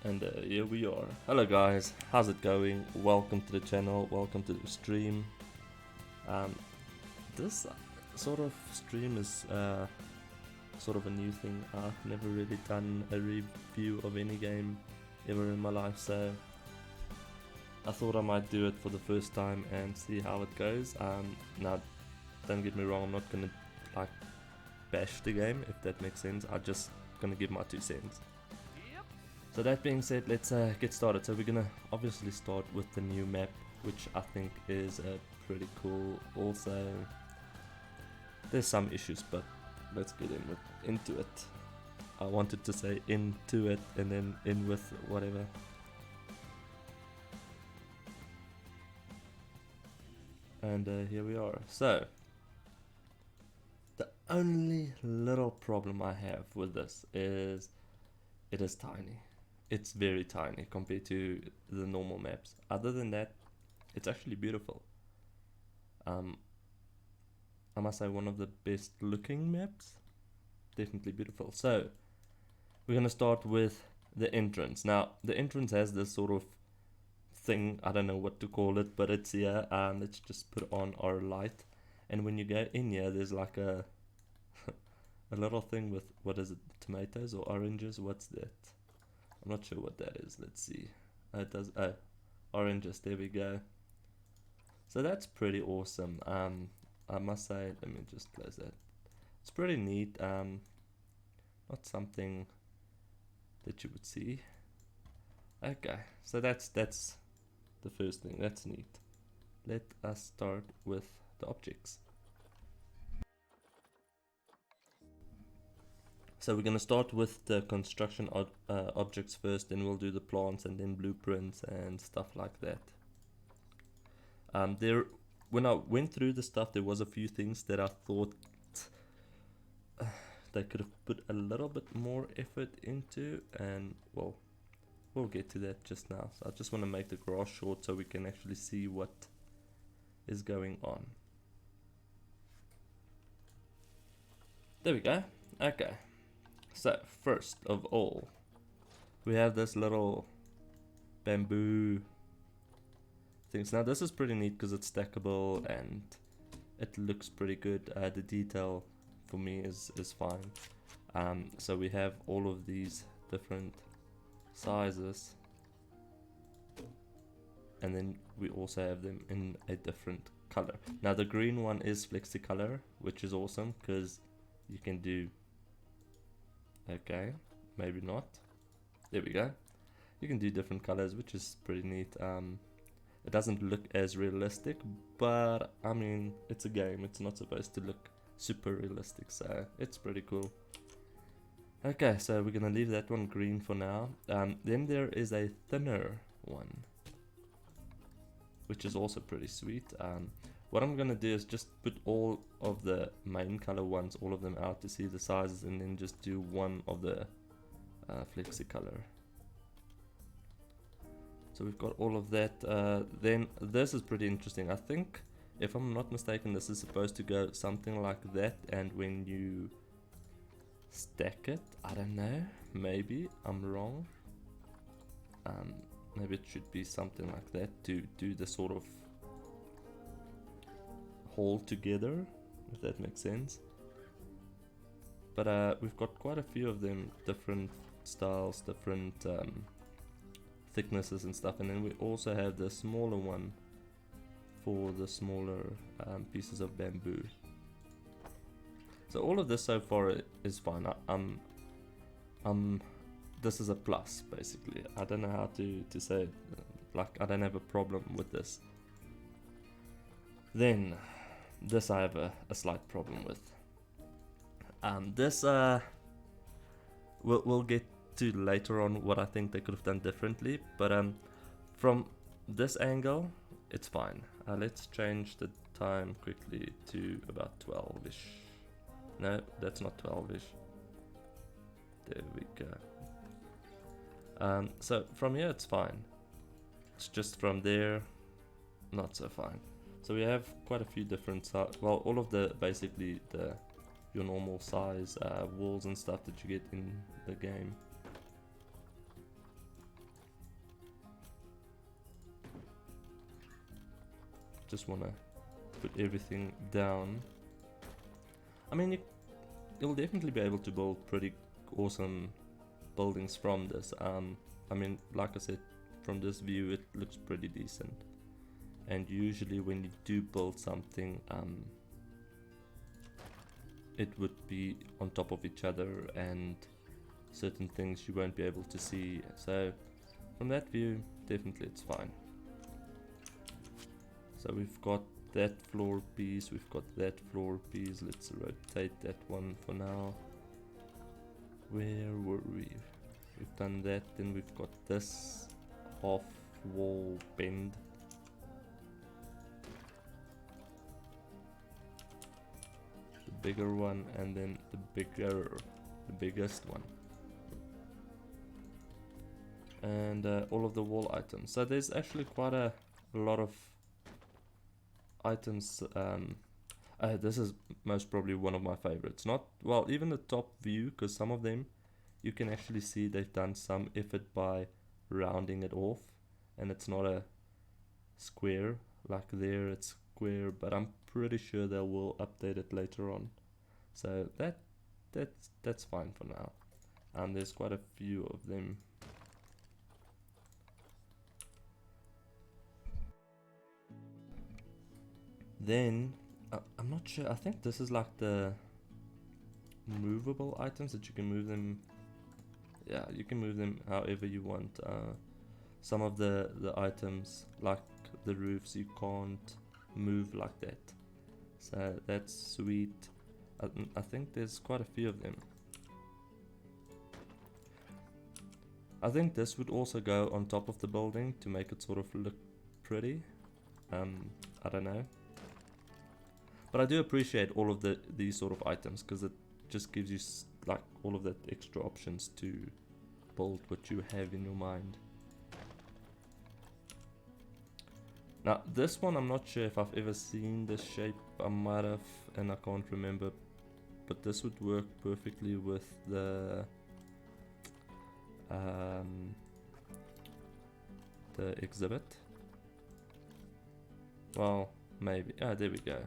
And here we are. Hello guys, how's it going? Welcome to the channel, welcome to the stream. This sort of stream is sort of a new thing. I've never really done a review of any game ever in my life, so I thought I might do it for the first time and see how it goes. Now, don't get me wrong, I'm not gonna like bash the game, if that makes sense. I'm just gonna give my 2 cents. So that being said, let's get started. So we're gonna obviously start with the new map, which I think is pretty cool. Also, there's some issues, but let's get into it. I wanted to say into it and then in with whatever. And here we are. So the only little problem I have with this is it is tiny. It's very tiny compared to the normal maps. Other than that, it's actually beautiful. I must say one of the best looking maps. Definitely beautiful. So we're gonna start with the entrance. Now the entrance has this sort of thing, I don't know what to call it, but it's here. Let's just put on our light, and when you go in here, there's like a a little thing with, what is it, tomatoes or oranges? What's that? I'm not sure what that is. Let's see. It does, oranges, there we go. So that's pretty awesome. I must say, let me just close that. It's pretty neat. Not something that you would see. Okay, so that's the first thing. That's neat. Let us start with the objects. So we're going to start with the construction objects first, then we'll do the plants and then blueprints and stuff like that. When I went through the stuff, there was a few things that I thought they could have put a little bit more effort into, and well, we'll get to that just now. So I just want to make the grass short so we can actually see what is going on. There we go. Okay. So first of all, we have this little bamboo things. Now this is pretty neat because it's stackable and it looks pretty good. The detail for me is fine. So we have all of these different sizes, and then we also have them in a different color. Now the green one is flexicolor, which is awesome because you can do, okay, maybe not, there we go, you can do different colors, which is pretty neat. It doesn't look as realistic, but I mean, it's a game, it's not supposed to look super realistic, so it's pretty cool. Okay, so we're gonna leave that one green for now. Then there is a thinner one, which is also pretty sweet. What I'm gonna do is just put all of the main color ones, all of them out to see the sizes, and then just do one of the flexicolor. So we've got all of that. Then this is pretty interesting. I think, if I'm not mistaken, this is supposed to go something like that, and when you stack it, I don't know, maybe I'm wrong. Maybe it should be something like that to do the sort of hold together, if that makes sense. But we've got quite a few of them, different styles, different thicknesses and stuff, and then we also have the smaller one for the smaller pieces of bamboo. So all of this so far is fine. This is a plus, basically. I don't know how to say it. Like, I don't have a problem with this. Then this I have a slight problem with. This we'll get to later on what I think they could have done differently, but from this angle it's fine. Let's change the time quickly to about 12ish. No, that's not 12ish. There we go. So from here it's fine. It's just from there, not so fine. So we have quite a few different size, well, all of the basically your normal size walls and stuff that you get in the game. just want to put everything down. I mean, you'll definitely be able to build pretty awesome buildings from this. I mean, like I said, from this view it looks pretty decent, and usually when you do build something, it would be on top of each other and certain things you won't be able to see. So from that view, definitely it's fine. So we've got that floor piece, we've got that floor piece. Let's rotate that one for now. Where were we? We've done that, then we've got this half wall bend. The bigger one, and then the biggest one. And all of the wall items. So there's actually quite a lot of items. This is most probably one of my favorites. Not, well, even the top view, because some of them you can actually see they've done some effort by rounding it off, and it's not a square like there, it's square, but I'm pretty sure they will update it later on. So that's fine for now. There's quite a few of them. Then I'm not sure, I think this is like the movable items that you can move them. Yeah, you can move them however you want. Some of the items, like the roofs, you can't move like that. So that's sweet. I think there's quite a few of them. I think this would also go on top of the building to make it sort of look pretty. I don't know. But I do appreciate all of these sort of items, because it just gives you like all of that extra options to build what you have in your mind. Now this one, I'm not sure if I've ever seen this shape. I might have, and I can't remember, but this would work perfectly with the exhibit. Well, maybe. There we go.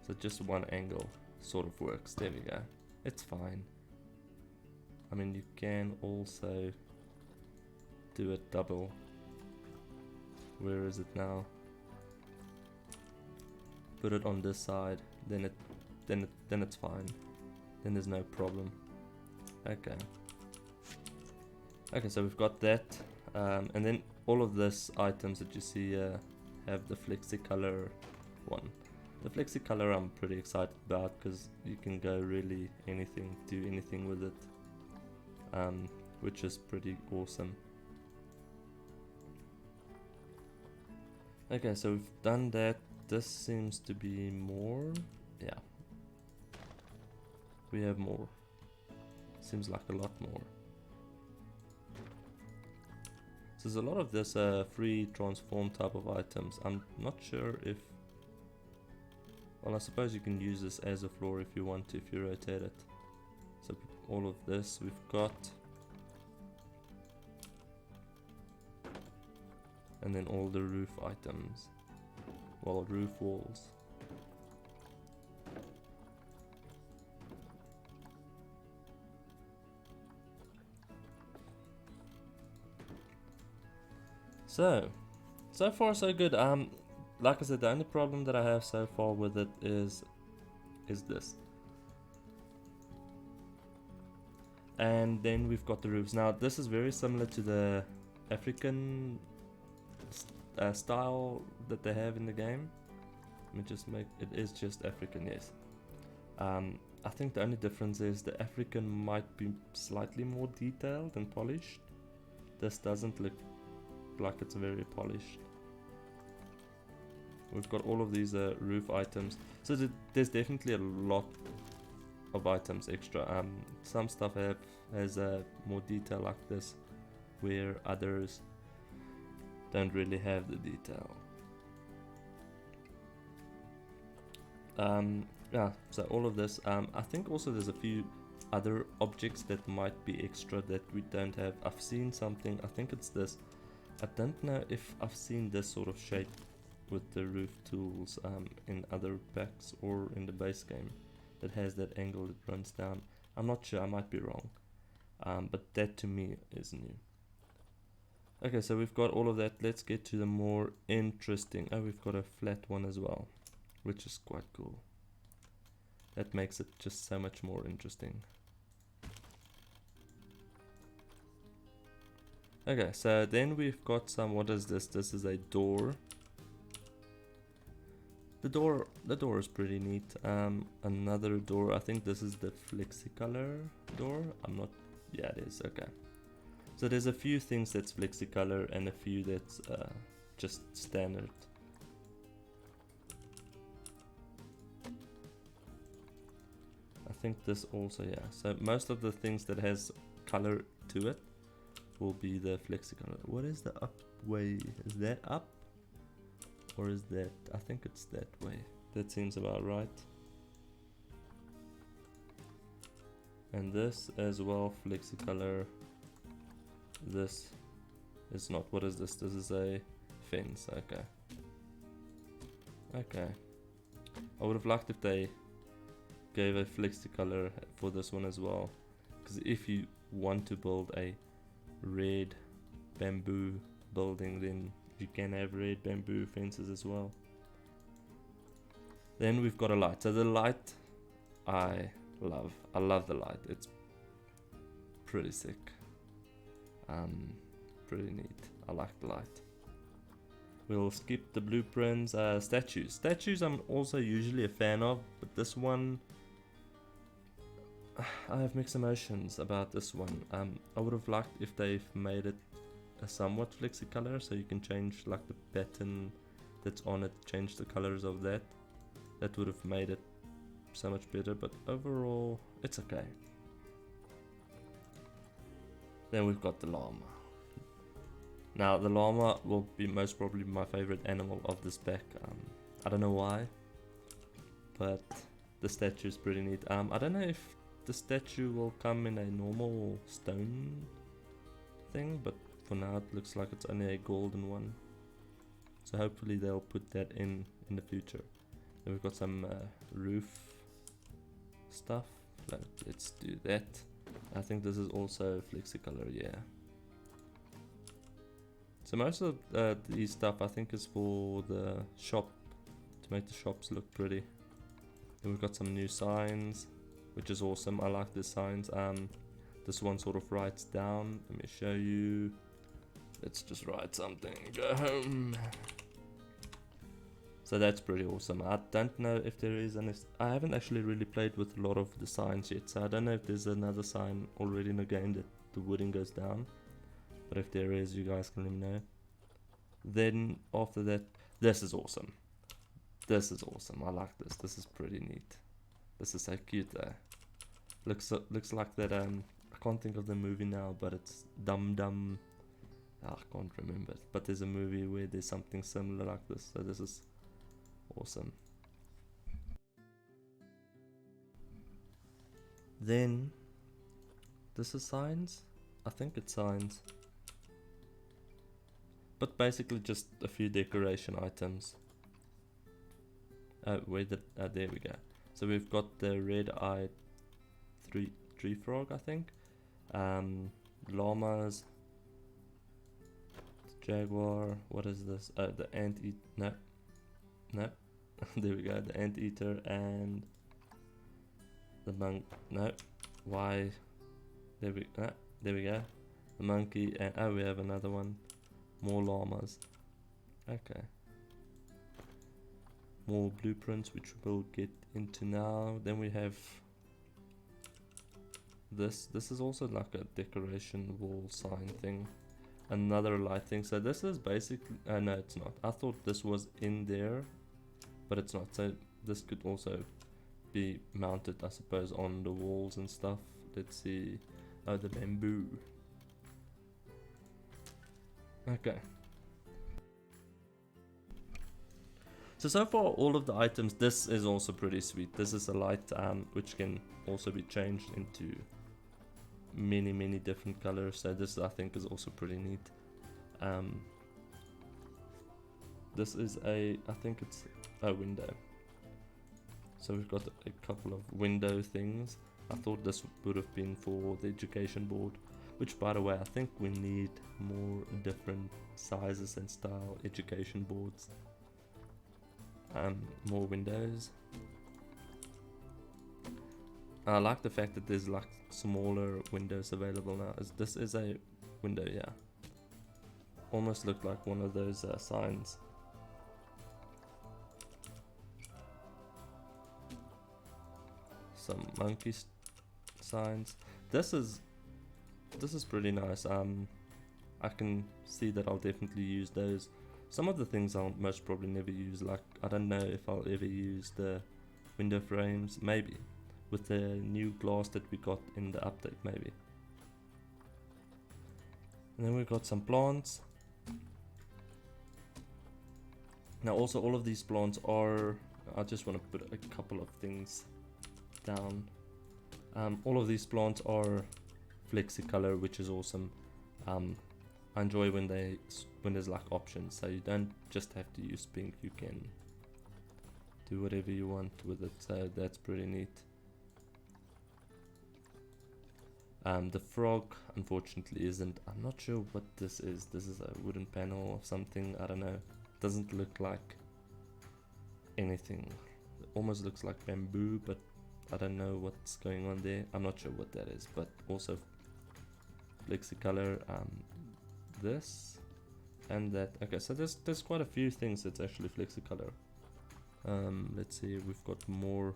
So just one angle sort of works. There we go. It's fine. I mean, you can also do it double. Where is it now? Put it on this side, then it's fine. Then there's no problem. Okay. Okay, so we've got that, and then all of these items that you see have the FlexiColor one. The FlexiColor I'm pretty excited about, because you can go really anything, do anything with it, which is pretty awesome. Okay, so we've done that. This seems to be more. Yeah, we have more. Seems like a lot more. So there's a lot of this free transform type of items. I'm not sure if, well, I suppose you can use this as a floor if you want to, if you rotate it. So all of this we've got, and then all the roof items, well, roof walls. So far so good. Like I said, the only problem that I have so far with it is this. And then we've got the roofs. Now this is very similar to the African style that they have in the game. Let me just make it is just African, yes. I think the only difference is the African might be slightly more detailed and polished. This doesn't look like it's very polished. We've got all of these roof items, so there's definitely a lot of items extra. Some stuff has more detail like this, where others don't really have the detail. Yeah, so all of this. I think also there's a few other objects that might be extra that we don't have. I've seen something, I think it's this. I don't know if I've seen this sort of shape with the roof tools in other packs or in the base game that has that angle that runs down. I'm not sure, I might be wrong, but that to me is new. Okay, so we've got all of that. Let's get to the more interesting. Oh, we've got a flat one as well, which is quite cool. That makes it just so much more interesting. Okay, so then we've got some, what is this? This is a door. The door is pretty neat. Another door, I think this is the flexicolor door. I'm not, yeah it is, okay. So there's a few things that's flexicolor and a few that's just standard. I think this also, yeah. So most of the things that has color to it will be the flexicolor. What is the up way? Is that up? Or is that, I think it's that way. That seems about right. And this as well, flexicolor. This is not, what is this? This is a fence, okay. Okay. I would have liked if they gave a flexicolor for this one as well. Because if you want to build a red bamboo building, then you can have red bamboo fences as well. Then we've got a light. So the light I love the light. It's pretty sick. Pretty neat. I like the light. We'll skip the blueprints. Statues. Statues I'm also usually a fan of, but this one I have mixed emotions about this one. I would have liked if they've made it a somewhat flexicolor, so you can change like the pattern that's on it, change the colors of that. That would have made it so much better, but overall it's okay. Then we've got the llama. Now the llama will be most probably my favorite animal of this pack. I don't know why, but the statue is pretty neat. I don't know if the statue will come in a normal stone thing, but for now it looks like it's only a golden one. So hopefully they'll put that in the future. Then we've got some roof stuff. Let's do that. I think this is also flexicolor, yeah. So most of these stuff I think is for the shop, to make the shops look pretty. Then we've got some new signs, which is awesome. I like the signs. This one sort of writes down. Let me show you. Let's just write something. Go home. So that's pretty awesome. I don't know if there is any. I haven't actually really played with a lot of the signs yet, so I don't know if there's another sign already in the game that the wording goes down. But if there is, you guys can let me know. Then after that, this is awesome. This is awesome. I like this. This is pretty neat. This is so cute though. Looks like that. I can't think of the movie now, but it's Dum Dum. I can't remember. But there's a movie where there's something similar like this. So this is awesome. Then this is signs. I think it's signs. But basically just a few decoration items. There we go. So we've got the red-eyed tree frog, I think. Llamas. Jaguar. What is this? The anteater. No. There we go. The anteater and the monk. No. Why? There we go. The monkey and we have another one. More llamas. Okay. More blueprints, which we'll get into now. Then we have this. This is also like a decoration wall sign thing. Another light thing. So this is basically. No, it's not. I thought this was in there, but it's not. So this could also be mounted, I suppose, on the walls and stuff. Let's see. Oh, the bamboo. Okay. So far all of the items, this is also pretty sweet. This is a light which can also be changed into many different colors. So this I think is also pretty neat. This is I think it's a window. So we've got a couple of window things. I thought this would have been for the education board, which by the way, I think we need more different sizes and style education boards. More windows. I like the fact that there's like smaller windows available now. This is a window, yeah. Almost looked like one of those signs. Some monkey signs. This is pretty nice. I can see that I'll definitely use those. Some of the things I'll most probably never use, like I don't know if I'll ever use the window frames, maybe. With the new glass that we got in the update, maybe. And then we've got some plants. Now also all of these plants are, I just want to put a couple of things down. All of these plants are flexicolor, which is awesome. I enjoy when there's like options, so you don't just have to use pink, you can do whatever you want with it, so that's pretty neat. The frog unfortunately isn't, I'm not sure what this is. This is a wooden panel or something, I don't know. Doesn't look like anything. It almost looks like bamboo, but I don't know what's going on there. I'm not sure what that is, but also flexicolor, this and that. Okay, so there's quite a few things that's actually flexicolor. Let's see, we've got more.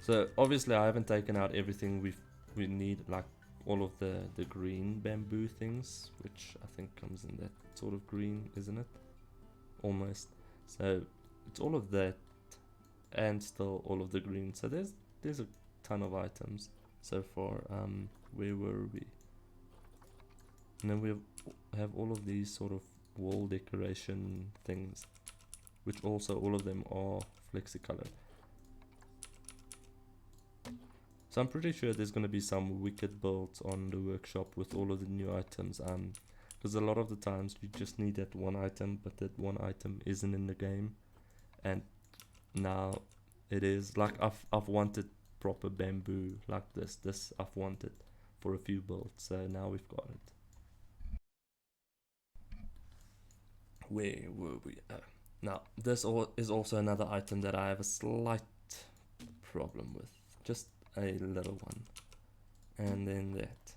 So obviously I haven't taken out everything. We need like all of the green bamboo things, which I think comes in that sort of green, isn't it? Almost. So it's all of that and still all of the green. So there's a ton of items so far. Where were we? And then we have all of these sort of wall decoration things, which also all of them are flexicolor. So I'm pretty sure there's going to be some wicked builds on the workshop with all of the new items, because a lot of the times you just need that one item, but that one item isn't in the game, and now it is. Like I've wanted proper bamboo like this I've wanted for a few builds, so now we've got it. Where were we? Now this is also another item that I have a slight problem with, just a little one. And then that.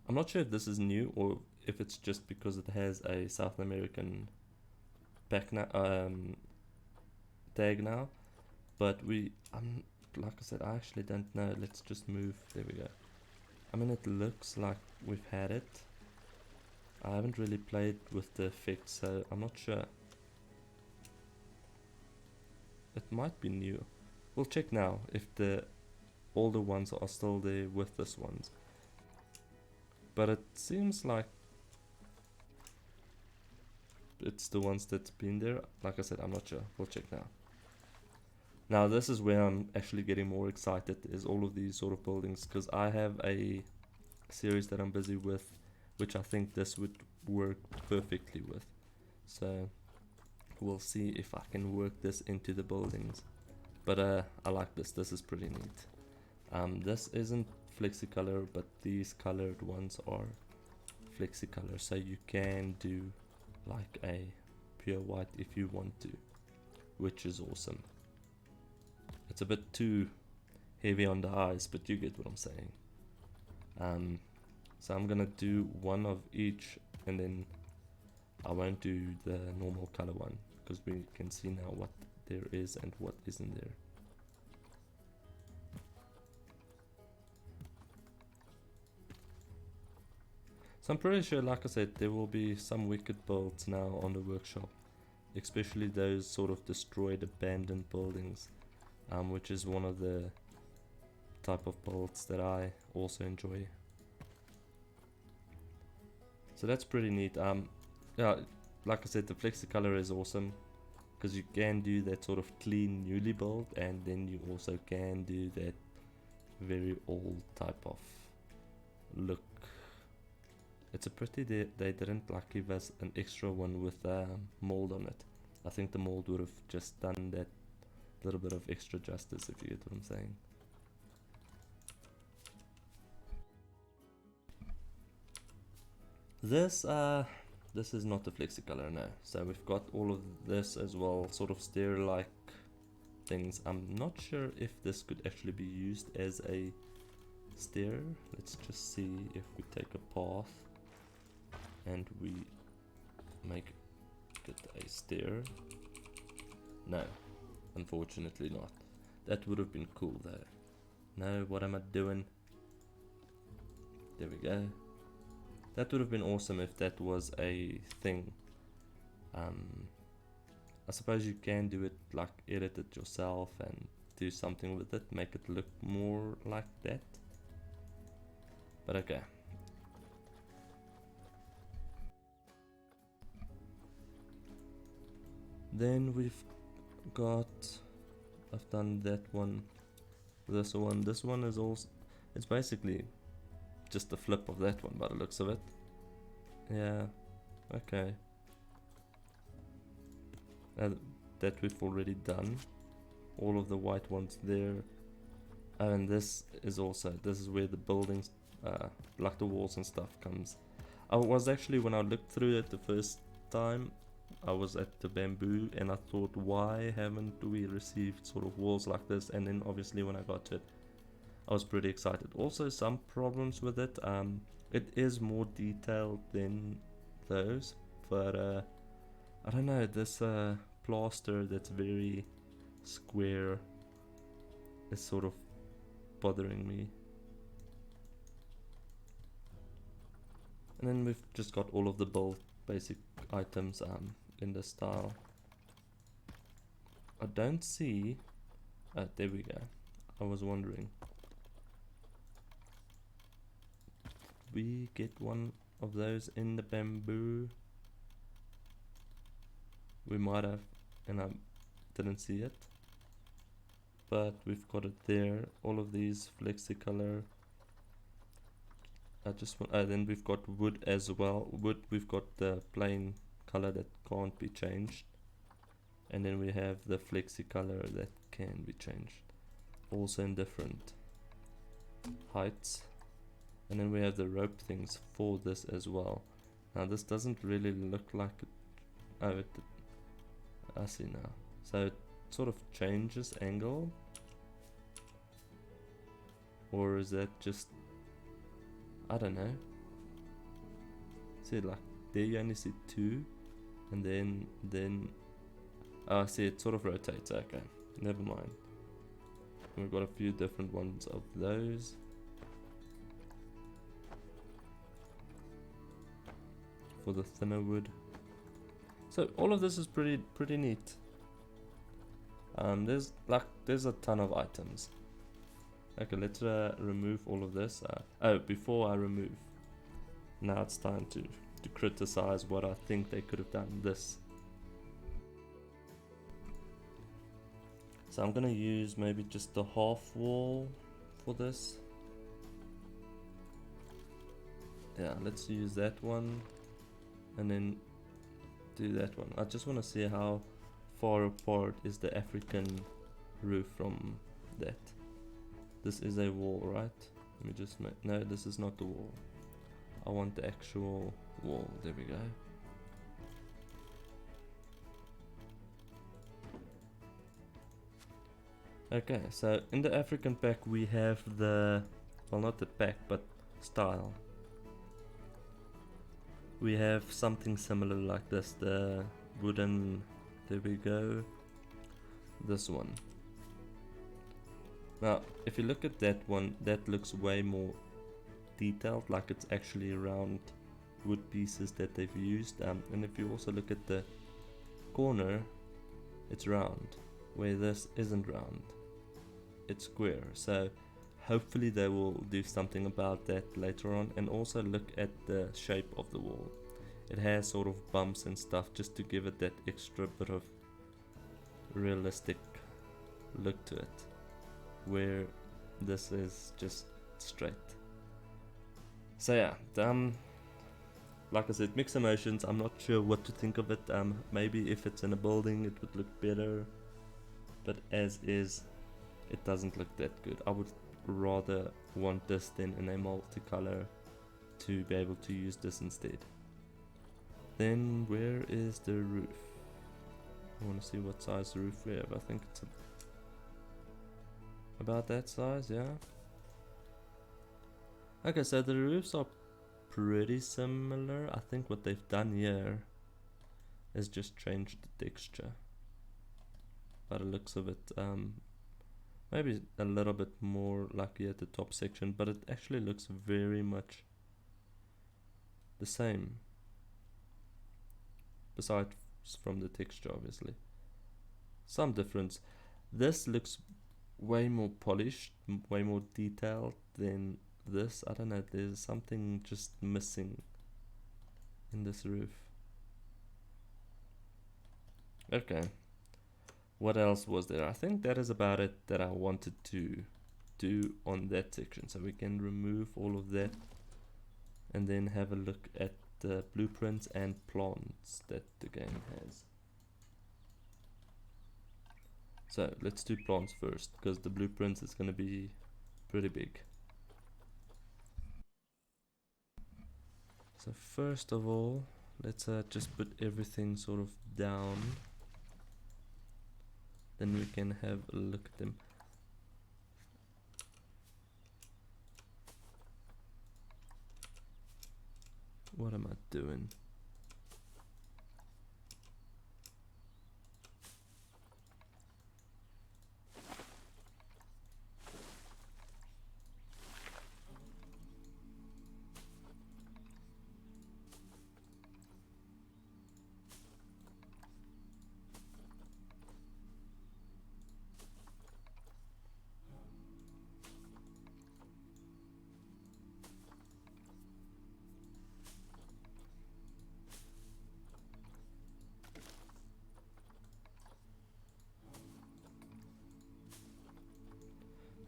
I'm not sure if this is new or if it's just because it has a South American tag now, but like I said, I actually don't know. Let's just move. There we go. I mean, it looks like we've had it. I haven't really played with the effects, so I'm not sure. It might be new. We'll check now if the older ones are still there with this ones. But it seems like it's the ones that's been there. Like I said, I'm not sure. We'll check now. Now this is where I'm actually getting more excited, is all of these sort of buildings, because I have a series that I'm busy with, which I think this would work perfectly with. So we'll see if I can work this into the buildings. But I like this. This is pretty neat. This isn't flexicolor, but these colored ones are flexicolor, so you can do like a pure white if you want to, which is awesome. It's a bit too heavy on the eyes, but you get what I'm saying. So I'm gonna do one of each, and then I won't do the normal color one, because we can see now what there is and what isn't there. So I'm pretty sure, like I said, there will be some wicked builds now on the workshop, especially those sort of destroyed, abandoned buildings, which is one of the type of builds that I also enjoy. So that's pretty neat. Yeah, like I said, the flexicolor is awesome, because you can do that sort of clean newly built, and then you also can do that very old type of look. It's a pity they didn't like give us an extra one with mold on it. I think the mold would have just done that little bit of extra justice, if you get what I'm saying. This is not the FlexiColor, no. So we've got all of this as well, sort of stair-like things. I'm not sure if this could actually be used as a stair. Let's just see if we take a path and we make it a stair. No, unfortunately not. That would have been cool though. No, what am I doing? There we go. That would have been awesome if that was a thing. I suppose you can do it, like edit it yourself and do something with it, make it look more like that. But okay. Then we've got, I've done that one, this one is also, it's basically just the flip of that one by the looks of it. Yeah, okay. That we've already done. All of the white ones there. And this is also, this is where the buildings, like the walls and stuff comes. I was actually, when I looked through it the first time, I was at the bamboo and I thought, why haven't we received sort of walls like this? And then obviously when I got to it, I was pretty excited. Also some problems with it. It is more detailed than those, but I don't know, this plaster that's very square is sort of bothering me. And then we've just got all of the build basic items in this style. I don't see, there we go. I was wondering, we get one of those in the bamboo? We might have, and I didn't see it, but we've got it there. All of these FlexiColor. I just want, then we've got wood as well. Wood, we've got the plain color that can't be changed, and then we have the FlexiColor that can be changed, also in different heights. And then we have the rope things for this as well. Now this doesn't really look like it. Oh, I see now. So it sort of changes angle, or is that just, I don't know. See, like there you only see two, and then I see it sort of rotates. Okay, never mind. We've got a few different ones of those. For the thinner wood. So all of this is pretty neat. There's a ton of items. Okay, let's remove all of this. Oh, before I remove, now it's time to criticize what I think they could have done this. So I'm gonna use maybe just the half wall for this. Yeah, let's use that one. And then do that one. I just want to see how far apart is the African roof from that. This is a wall, right? Let me just make, no, this is not the wall. I want the actual wall. There we go. Okay, so in the African pack we have the, well, not the pack, but style. We have something similar like this, the wooden, there we go, this one. Now, if you look at that one, that looks way more detailed, like it's actually round wood pieces that they've used. And if you also look at the corner, it's round, where this isn't round, it's square. So hopefully they will do something about that later on. And also look at the shape of the wall. It has sort of bumps and stuff just to give it that extra bit of realistic look to it, where this is just straight. So yeah, like I said, mixed emotions. I'm not sure what to think of it. Maybe if it's in a building it would look better, but as is, it doesn't look that good. I would rather want this than in a multicolor to be able to use this instead. Then where is the roof? I want to see what size roof we have. I think it's about that size, yeah. Okay, so the roofs are pretty similar. I think what they've done here is just change the texture. By the looks of it, maybe a little bit more lucky at the top section, but it actually looks very much the same. Besides from the texture, obviously. Some difference. This looks way more polished, way more detailed than this. I don't know, there's something just missing in this roof. Okay, what else was there? I think that is about it that I wanted to do on that section. So we can remove all of that and then have a look at the blueprints and plants that the game has. So let's do plants first, because the blueprints is going to be pretty big. So first of all, let's just put everything sort of down. Then we can have a look at them. What am I doing?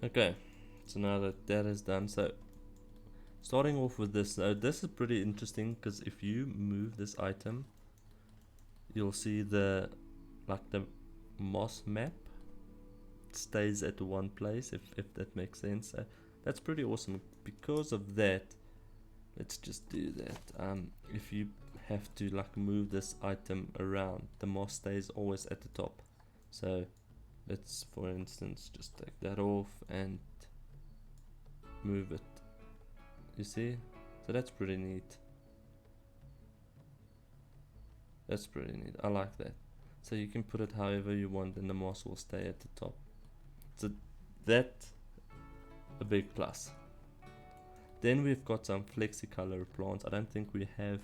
Okay, so now that that is done, so starting off with this, this is pretty interesting because if you move this item, you'll see the moss map stays at one place, if that makes sense. So that's pretty awesome. Because of that, let's just do that. If you have to move this item around, the moss stays always at the top. So let's, for instance, just take that off and move it. You see? So that's pretty neat. That's pretty neat. I like that. So you can put it however you want and the moss will stay at the top. So that's a big plus. Then we've got some flexicolor plants. I don't think we have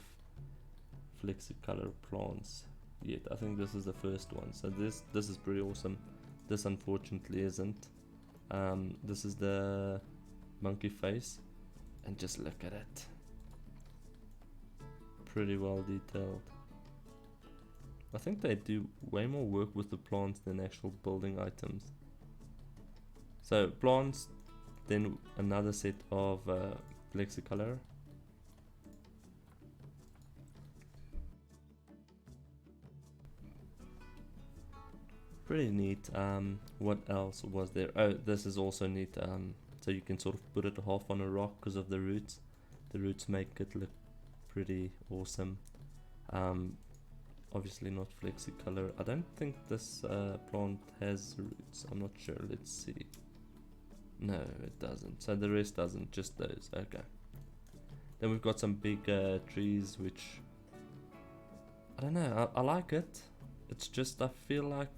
flexicolor plants yet. I think this is the first one. So this is pretty awesome. This unfortunately isn't. This is the monkey face, and just look at it. Pretty well detailed. I think they do way more work with the plants than actual building items. So plants, then another set of flexicolor. Pretty neat. What else was there? Oh, this is also neat. So you can sort of put it half on a rock because of the roots. The roots make it look pretty awesome. Obviously not flexicolor. I don't think this plant has roots. I'm not sure. Let's see. No, it doesn't. So the rest doesn't. Just those. Okay. Then we've got some big trees, which I don't know. I like it. It's just I feel like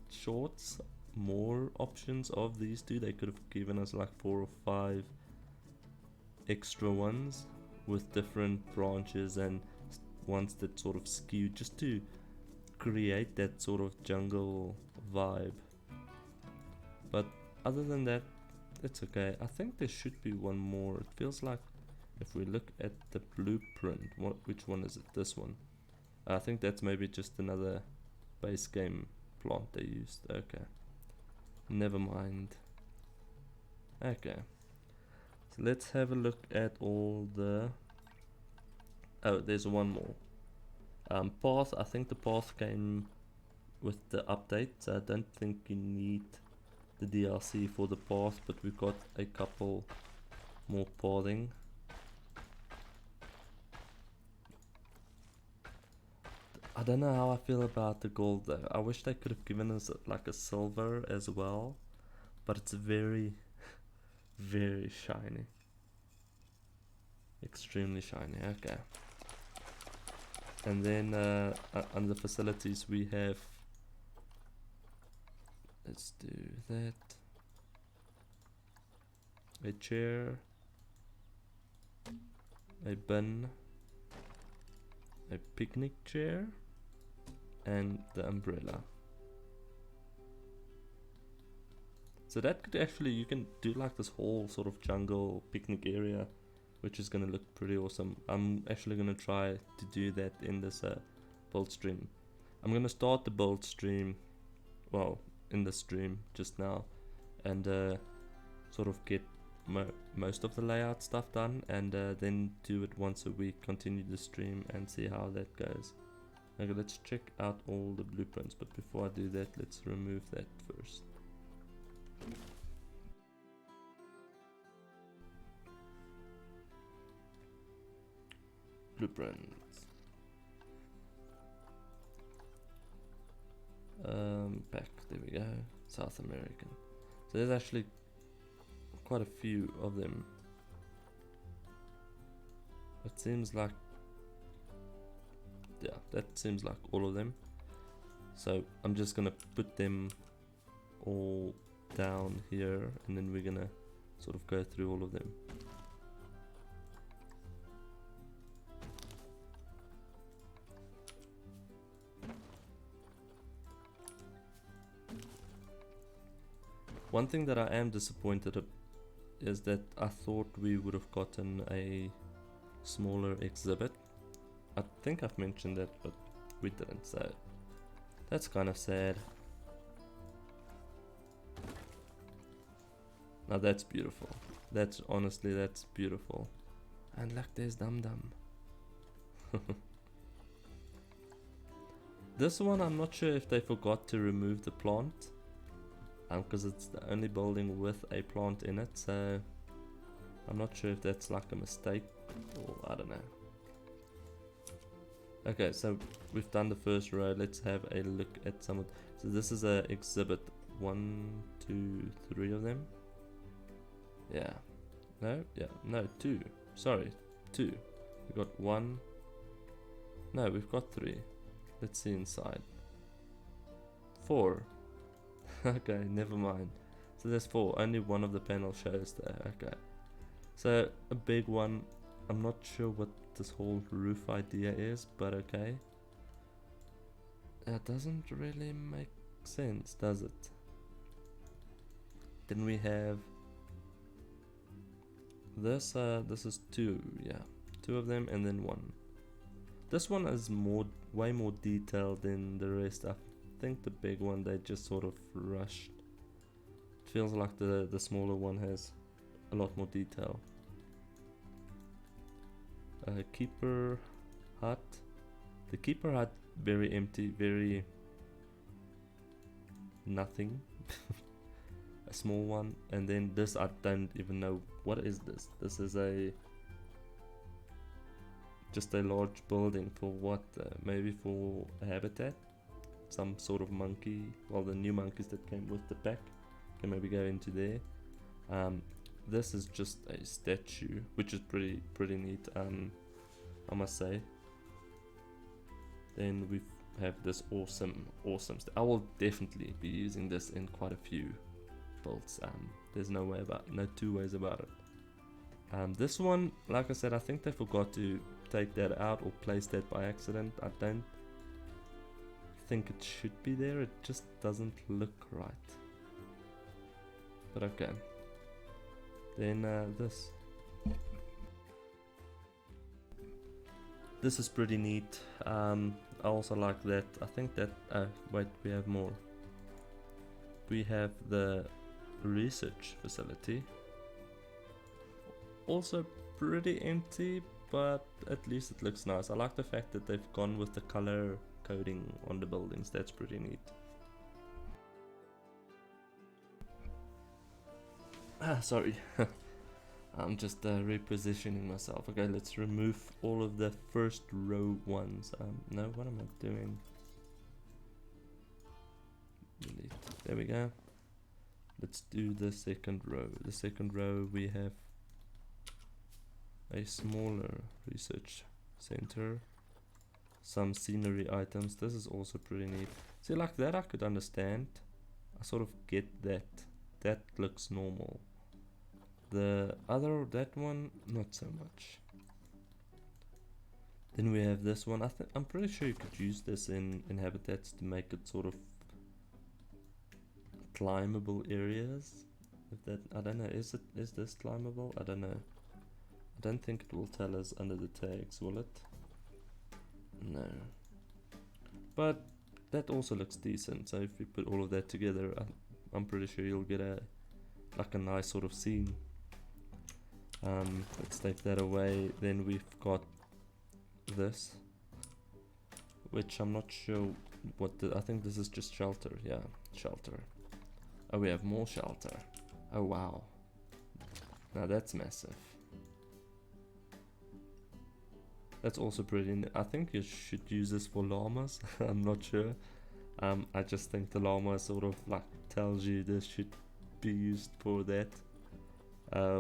shorts more options of these two. They could have given us 4 or 5 extra ones with different branches and ones that sort of skew, just to create that sort of jungle vibe. But other than that, it's okay. I think there should be one more. It feels like if we look at the blueprint, which one is it? This one. I think that's maybe just another base game plant they used. Okay, never mind. Okay, so let's have a look at all the Oh, there's one more. Path, I think the path came with the update, so I don't think you need the DLC for the path, but we've got a couple more pathing. I don't know how I feel about the gold though. I wish they could have given us like a silver as well, but it's very, very shiny. Extremely shiny, okay. And then under facilities we have, let's do that, a chair, a bin, a picnic chair, and the umbrella. So that could actually, you can do like this whole sort of jungle picnic area, which is gonna look pretty awesome. I'm actually gonna try to do that in this build stream. I'm gonna start the build stream, well, in the stream just now, and sort of get most of the layout stuff done, and then do it once a week, continue the stream and see how that goes. Okay, let's check out all the blueprints, but before I do that, let's remove that first. Blueprints. Back, there we go. South American. So there's actually quite a few of them. It seems like, yeah, that seems like all of them. So I'm just gonna put them all down here, and then we're gonna sort of go through all of them. One thing that I am disappointed is that I thought we would have gotten a smaller exhibit. I think I've mentioned that, but we didn't, so that's kind of sad. Now that's beautiful. That's honestly, that's beautiful. And look, there's Dum Dum. This one, I'm not sure if they forgot to remove the plant, because it's the only building with a plant in it, so I'm not sure if that's like a mistake, or I don't know. Okay, so we've done the first row. Let's have a look at some of, so this is a exhibit. 1, 2, 3 of them. Yeah. No, yeah, no, 2. Sorry, 2. We got 1. No, we've got 3. Let's see inside. 4. Okay, never mind. So there's 4. Only one of the panel shows there. Okay. So a big one. I'm not sure what this whole roof idea is, but okay. That doesn't really make sense, does it? Then we have this. This is 2. Yeah, 2 of them, and then 1. This one is way more detailed than the rest. I think the big one they just sort of rushed. It feels like the smaller one has a lot more detail. Keeper hut. The keeper hut, very empty, very nothing. A small one. And then this, I don't even know what is this. This is just a large building for what? Maybe for a habitat, some sort of monkey. Well, the new monkeys that came with the pack can maybe go into there. This is just a statue, which is pretty neat, I must say. Then we have this awesome I will definitely be using this in quite a few builds. There's no two ways about it. This one, like I said, I think they forgot to take that out or place that by accident. I don't think it should be there. It just doesn't look right. But okay. Then this is pretty neat. I also like that. I think that wait, we have more. We have the research facility. Also pretty empty, but at least it looks nice. I like the fact that they've gone with the color coding on the buildings. That's pretty neat. Sorry. I'm just repositioning myself. Okay, let's remove all of the first row ones. No, what am I doing? Delete. There we go. Let's do the second row. The second row we have a smaller research center, some scenery items. This is also pretty neat. See, like that I could understand. I sort of get that. That looks normal. The other, that one, not so much. Then we have this one. I'm pretty sure you could use this in habitats to make it sort of climbable areas. If that, I don't know, is this climbable? I don't know. I don't think it will tell us under the tags, will it? No. But that also looks decent. So if we put all of that together, I'm pretty sure you'll get a nice sort of scene. Let's take that away. Then we've got this, which I'm not sure what I think this is just shelter. Yeah, shelter. Oh, we have more shelter. Oh wow, now that's massive. That's also pretty I think you should use this for llamas. I'm not sure. I just think the llama sort of like tells you this should be used for that.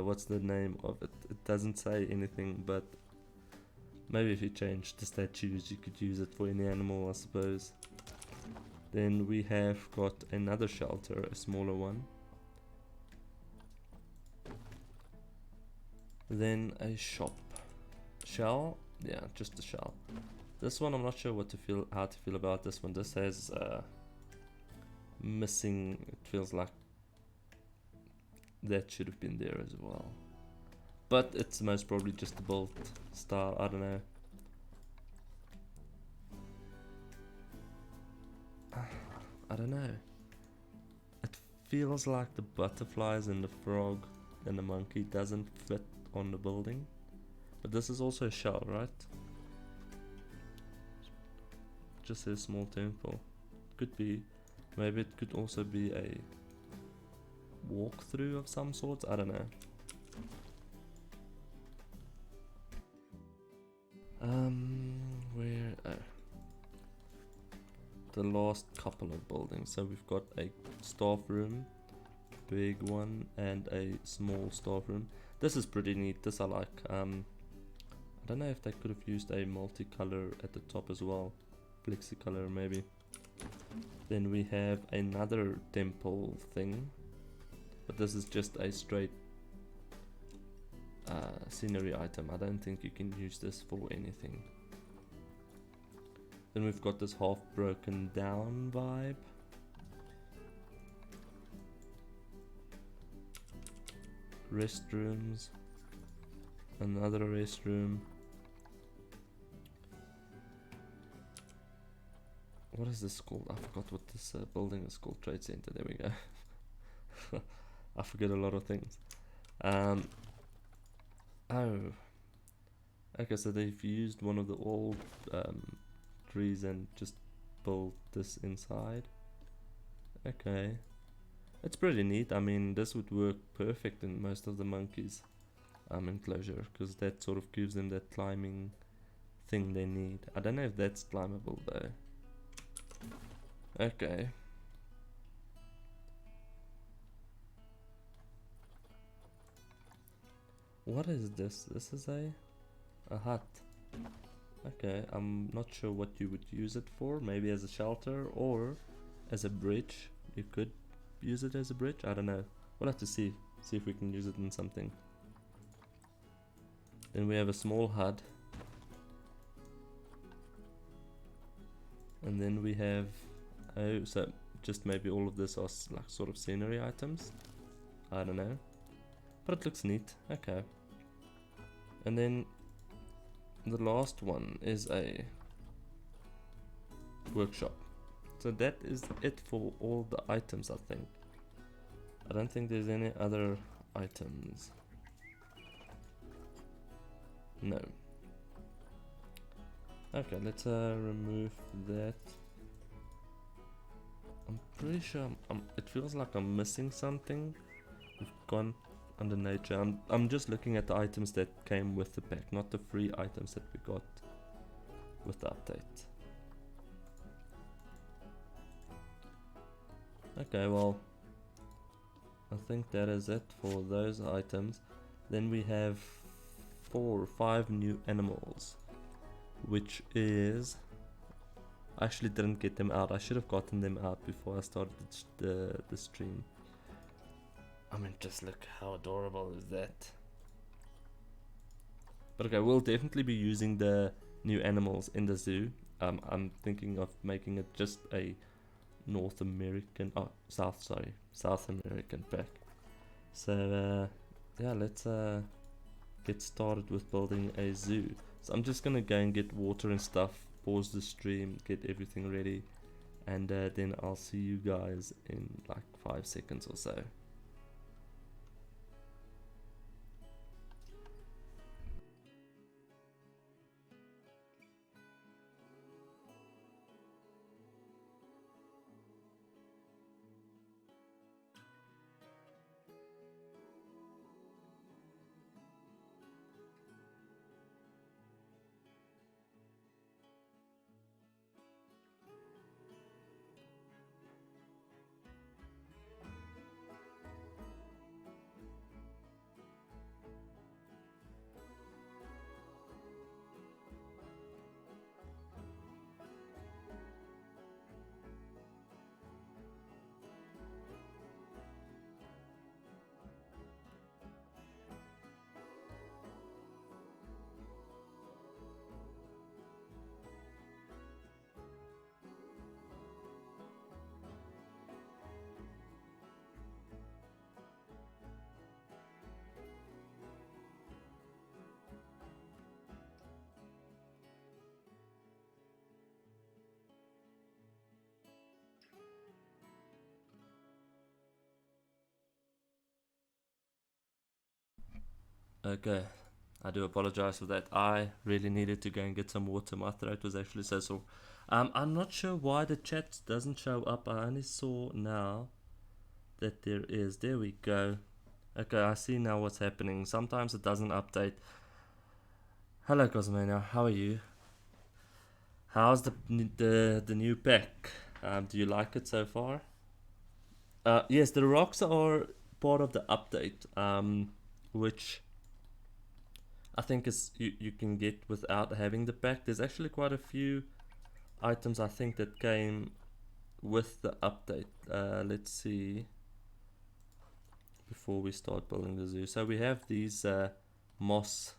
What's the name of it? It doesn't say anything, but maybe if you change the statues you could use it for any animal, I suppose. Then we have got another shelter, a smaller one. Then a shop. Shell? Yeah, just a shell. This one I'm not sure how to feel about this one. This has missing, it feels like that should have been there as well. But it's most probably just a build style, I don't know. I don't know. It feels like the butterflies and the frog and the monkey doesn't fit on the building. But this is also a shell, right? Just says small temple. Could be. Maybe it could also be a walkthrough of some sort. I don't know. Where? Oh. The last couple of buildings. So we've got a staff room, big one, and a small staff room. This is pretty neat. This I like. I don't know if they could have used a multicolor at the top as well. Flexicolor maybe. Then we have another temple thing, but this is just a straight scenery item. I don't think you can use this for anything. Then we've got this half broken down vibe. Restrooms. Another restroom. What is this called? I forgot what this building is called. Trade Center. There we go. I forget a lot of things. Oh. Okay, so they've used one of the old trees and just built this inside. Okay. It's pretty neat. I mean, this would work perfect in most of the monkeys enclosure, because that sort of gives them that climbing thing they need. I don't know if that's climbable though. Okay. What is this? This is a hut. Okay, I'm not sure what you would use it for. Maybe as a shelter or as a bridge. You could use it as a bridge. I don't know. We'll have to see if we can use it in something. Then we have a small hut. And then we have, oh, so just maybe all of this are like sort of scenery items. I don't know. But it looks neat. Okay. And then the last one is a workshop. So that is it for all the items, I think. I don't think there's any other items. No. Okay, let's remove that. I'm pretty sure it feels like I'm missing something. We've gone under nature. I'm just looking at the items that came with the pack, not the free items that we got with the update. Okay, well, I think that is it for those items. Then we have 4 or 5 new animals, which is... I actually didn't get them out. I should have gotten them out before I started the stream. I mean, just look how adorable is that. But okay, we'll definitely be using the new animals in the zoo. I'm thinking of making it just a North American, South American pack. So yeah, let's get started with building a zoo. So I'm just gonna go and get water and stuff, pause the stream, get everything ready, and then I'll see you guys in like 5 seconds or so. Okay, I do apologize for that. I really needed to go and get some water. My throat was actually so sore. I'm not sure why the chat doesn't show up. I only saw now that there is. There we go. Okay, I see now what's happening. Sometimes it doesn't update. Hello, Cosmania. How are you? How's the new pack? Do you like it so far? Yes, the rocks are part of the update, which I think is you can get without having the pack. There's actually quite a few items I think that came with the update. Let's see before we start building the zoo. So we have these moss,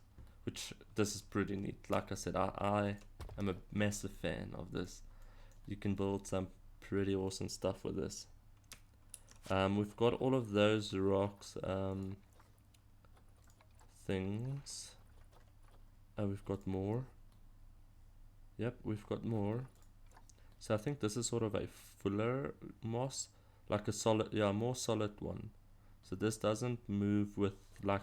which this is pretty neat. Like I said, I am a massive fan of this. You can build some pretty awesome stuff with this. We've got all of those rocks things. Oh, we've got more. Yep, we've got more. So I think this is sort of a fuller moss, like a solid, yeah, more solid one. So this doesn't move with like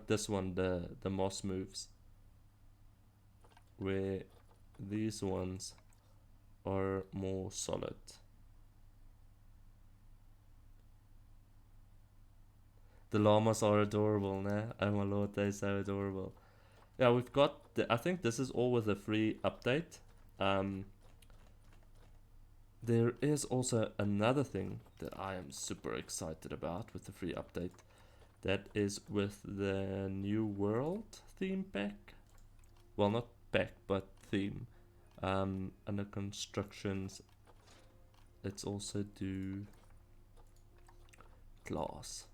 this one, the moss moves, where these ones are more solid. The llamas are adorable, nah? Oh my lord, they're so adorable. Yeah, we've got I think this is all with a free update. There is also another thing that I am super excited about with the free update. That is with the new world theme pack. Well, not pack, but theme. Under constructions, let's also do glass.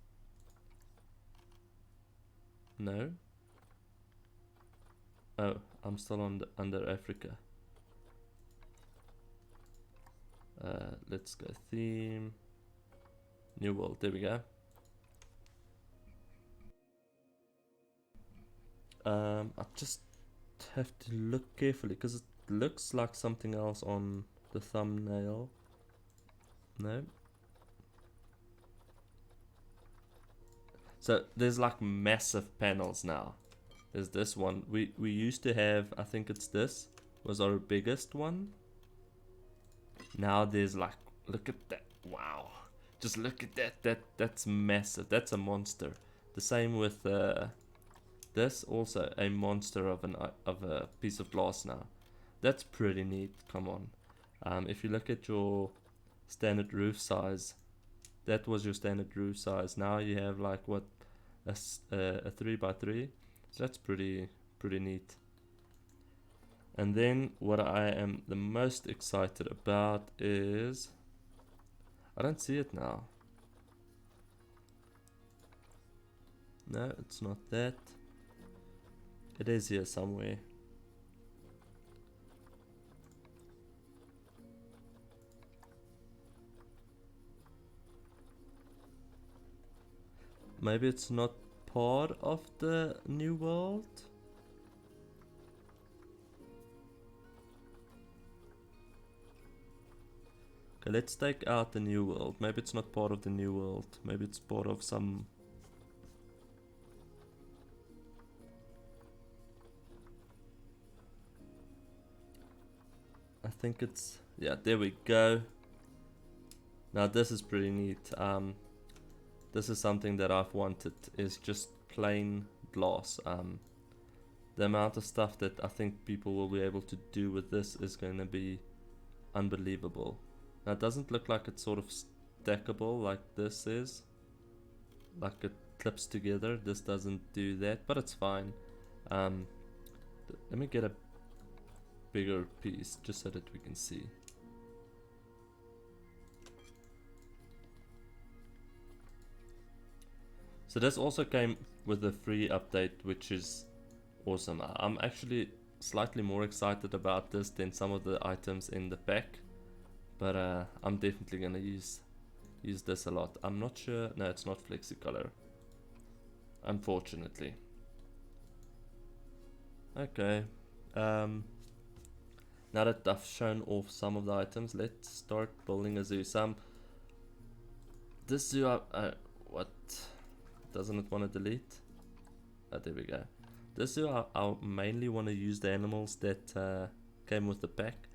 No? Oh, I'm still on under Africa. Let's go theme. New world, there we go. I just have to look carefully because it looks like something else on the thumbnail. No. So there's like massive panels now. There's this one. We used to have, I think it's this, was our biggest one. Now there's like, look at that. Wow. Just look at that. That's massive. That's a monster. The same with this, also a monster of a piece of glass now. That's pretty neat. Come on. If you look at your standard roof size, that was your standard roof size. Now you have like what, a 3x3. So that's pretty neat. And then what I am the most excited about is, I don't see it now. No, it's not that. It is here somewhere. Maybe it's not part of the new world? Okay, let's take out the new world. Maybe it's not part of the new world. Maybe it's part of some... I think it's... yeah, there we go. Now this is pretty neat. This is something that I've wanted, is just plain glass. The amount of stuff that I think people will be able to do with this is going to be unbelievable. Now it doesn't look like it's sort of stackable like this is. Like it clips together. This doesn't do that, but it's fine. Let me get a bigger piece just so that we can see. So this also came with a free update, which is awesome. I'm actually slightly more excited about this than some of the items in the pack, but I'm definitely gonna use this a lot. I'm not sure. No, it's not flexicolor, unfortunately. Okay. Now that I've shown off some of the items, let's start building a zoo. This zoo, what? Doesn't it want to delete? Oh, there we go. This zoo, I mainly want to use the animals that came with the pack.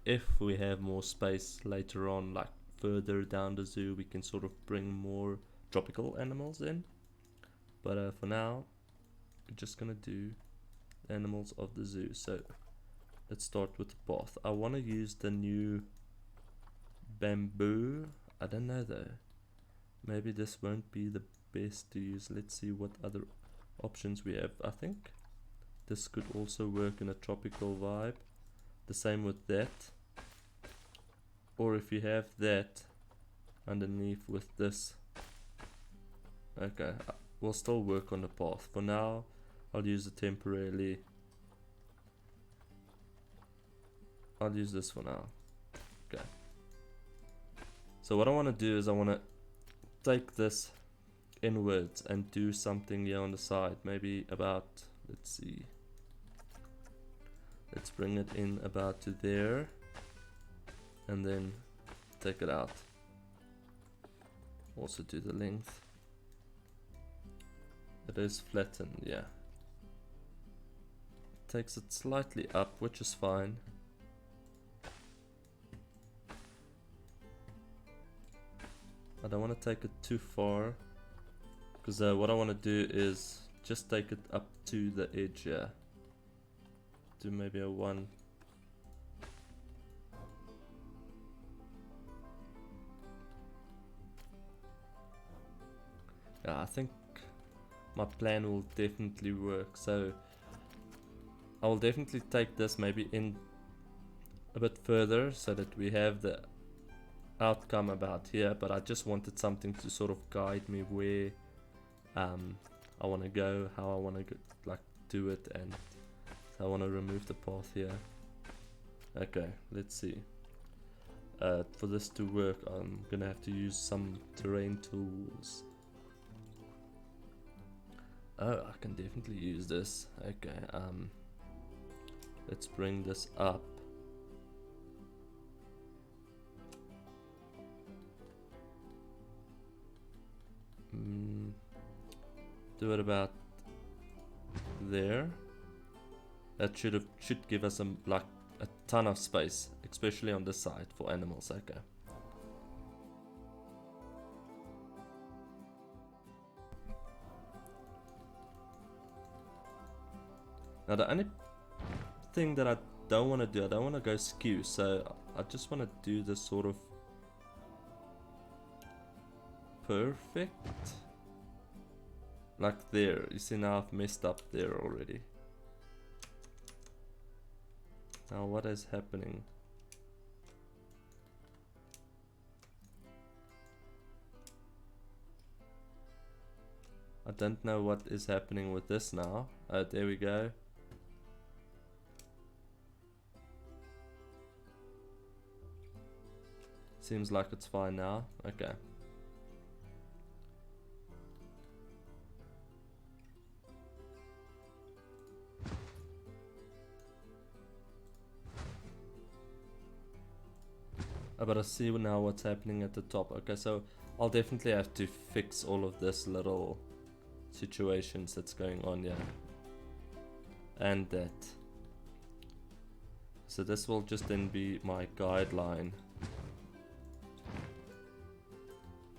If we have more space later on, like further down the zoo, we can sort of bring more tropical animals in. But for now, we're just gonna do animals of the zoo. So let's start with the path. I want to use the new bamboo. I don't know though. Maybe this won't be the best to use. Let's see what other options we have. I think this could also work in a tropical vibe. The same with that. Or if you have that underneath with this. Okay, we'll still work on the path. For now, I'll use it temporarily. I'll use this for now. Okay. So what I want to do is I want to take this inwards and do something here on the side. Maybe about, let's see. Let's bring it in about to there. And then take it out. Also do the length. It is flattened, yeah. Takes it slightly up, which is fine. I don't want to take it too far, because what I want to do is just take it up to the edge here. Do maybe a 1. Yeah, I think my plan will definitely work. So I will definitely take this maybe in a bit further so that we have the outcome about here, but I just wanted something to sort of guide me where I want to go, how I want to like do it, and so I want to remove the path here. Okay, let's see. For this to work, I'm gonna have to use some terrain tools. Oh, I can definitely use this. Okay, let's bring this up. Do it about there. That should give us like a ton of space, especially on this side for animals. Okay. Now the only thing that I don't want to do, I don't want to go skew, so I just want to do this sort of perfect, like there. You see, now I've messed up there already. Now what is happening? I don't know what is happening with this now. Oh, there we go. Seems like it's fine now. Okay. But I see now what's happening at the top. Okay, so I'll definitely have to fix all of this little situations that's going on here. And that. So this will just then be my guideline.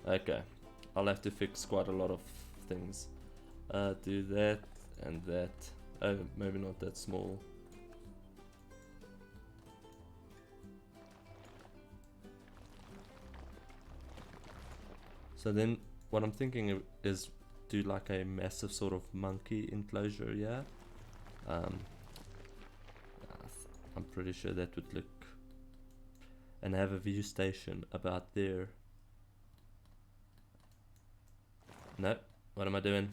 Okay, I'll have to fix quite a lot of things. Do that and that. Oh, maybe not that small. So then what I'm thinking is do like a massive sort of monkey enclosure, yeah? I'm pretty sure that would look, and have a view station about there. No, what am I doing?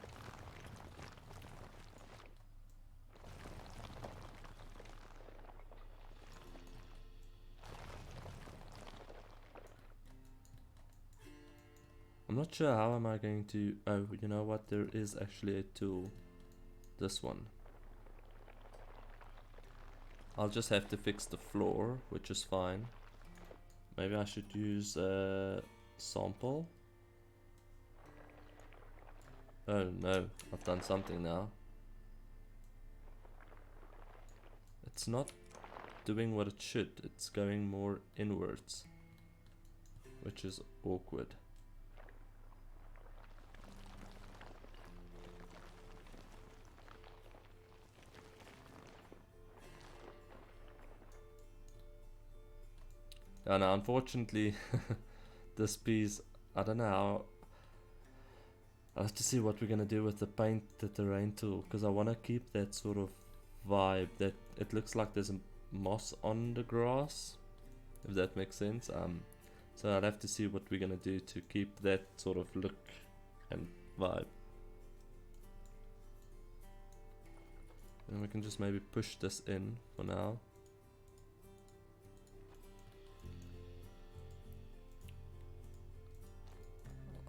I'm not sure how am I going to, oh, you know what, there is actually a tool. This one. I'll just have to fix the floor, which is fine. Maybe I should use a sample. Oh no, I've done something now. It's not doing what it should. It's going more inwards, which is awkward. And unfortunately, this piece, I don't know how. I have to see what we're gonna do with the paint the terrain tool, because I want to keep that sort of vibe that it looks like there's a moss on the grass, if that makes sense. So I'll have to see what we're gonna do to keep that sort of look and vibe. And we can just maybe push this in for now.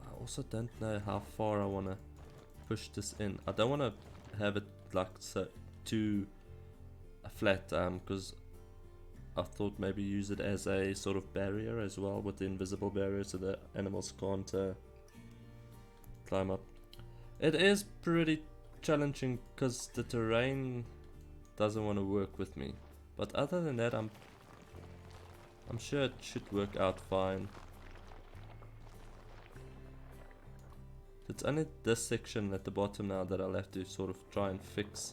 I also don't know how far I want to push this in. I don't want to have it like so too flat, because I thought maybe use it as a sort of barrier as well, with the invisible barrier, so the animals can't climb up. It is pretty challenging because the terrain doesn't want to work with me, but other than that, I'm sure it should work out fine. It's only this section at the bottom now that I'll have to sort of try and fix.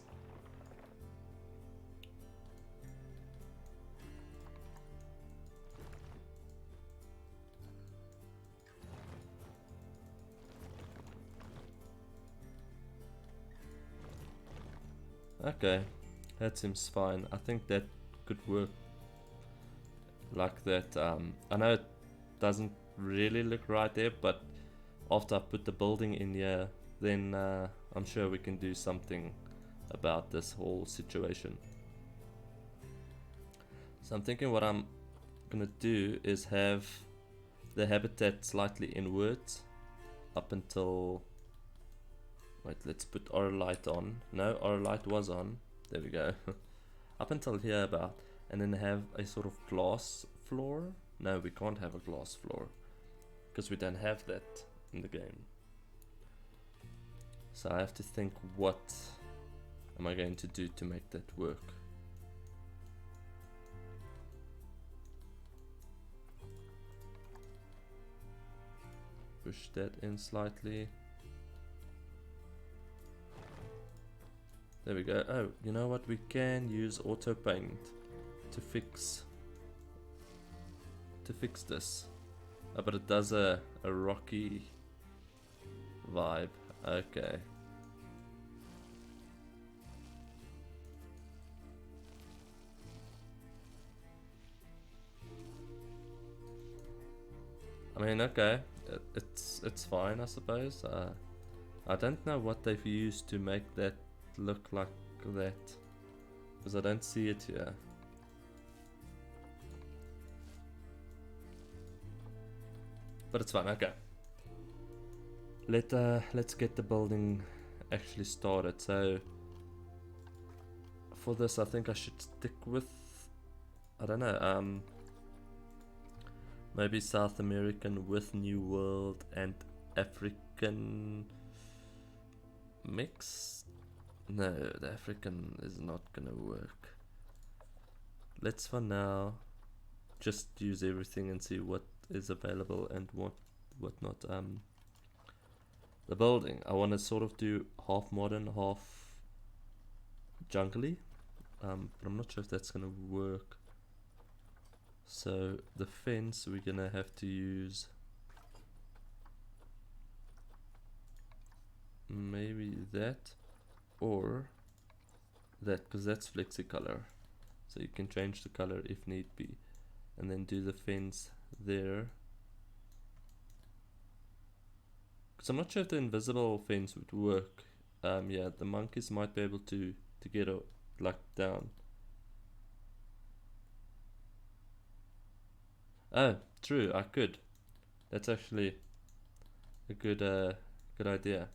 Okay, that seems fine. I think that could work like that. I know it doesn't really look right there, but after I put the building in here, then I'm sure we can do something about this whole situation. So I'm thinking what I'm gonna do is have the habitat slightly inwards up until, wait, let's put our light on. No, our light was on. There we go. Up until here about, and then have a sort of glass floor. No, we can't have a glass floor because we don't have that in the game. So I have to think what am I going to do to make that work? Push that in slightly. There we go. Oh, you know what? We can use auto paint to fix this. Oh, but it does a rocky vibe. Okay. I mean, okay, it's fine, I suppose. I don't know what they've used to make that look like that, because I don't see it here. But it's fine. Okay. Let's get the building actually started. So for this, I think I should stick with, I don't know, maybe South American with New World and African mix. No, the African is not gonna work. Let's for now just use everything and see what is available and what not. The building, I want to sort of do half modern, half jungly, but I'm not sure if that's gonna work. So the fence, we're gonna have to use maybe that or that, because that's flexi color, so you can change the color if need be, and then do the fence there. Because I'm not sure if the invisible fence would work. Yeah, the monkeys might be able to get like down. Oh, true, I could. That's actually a good idea.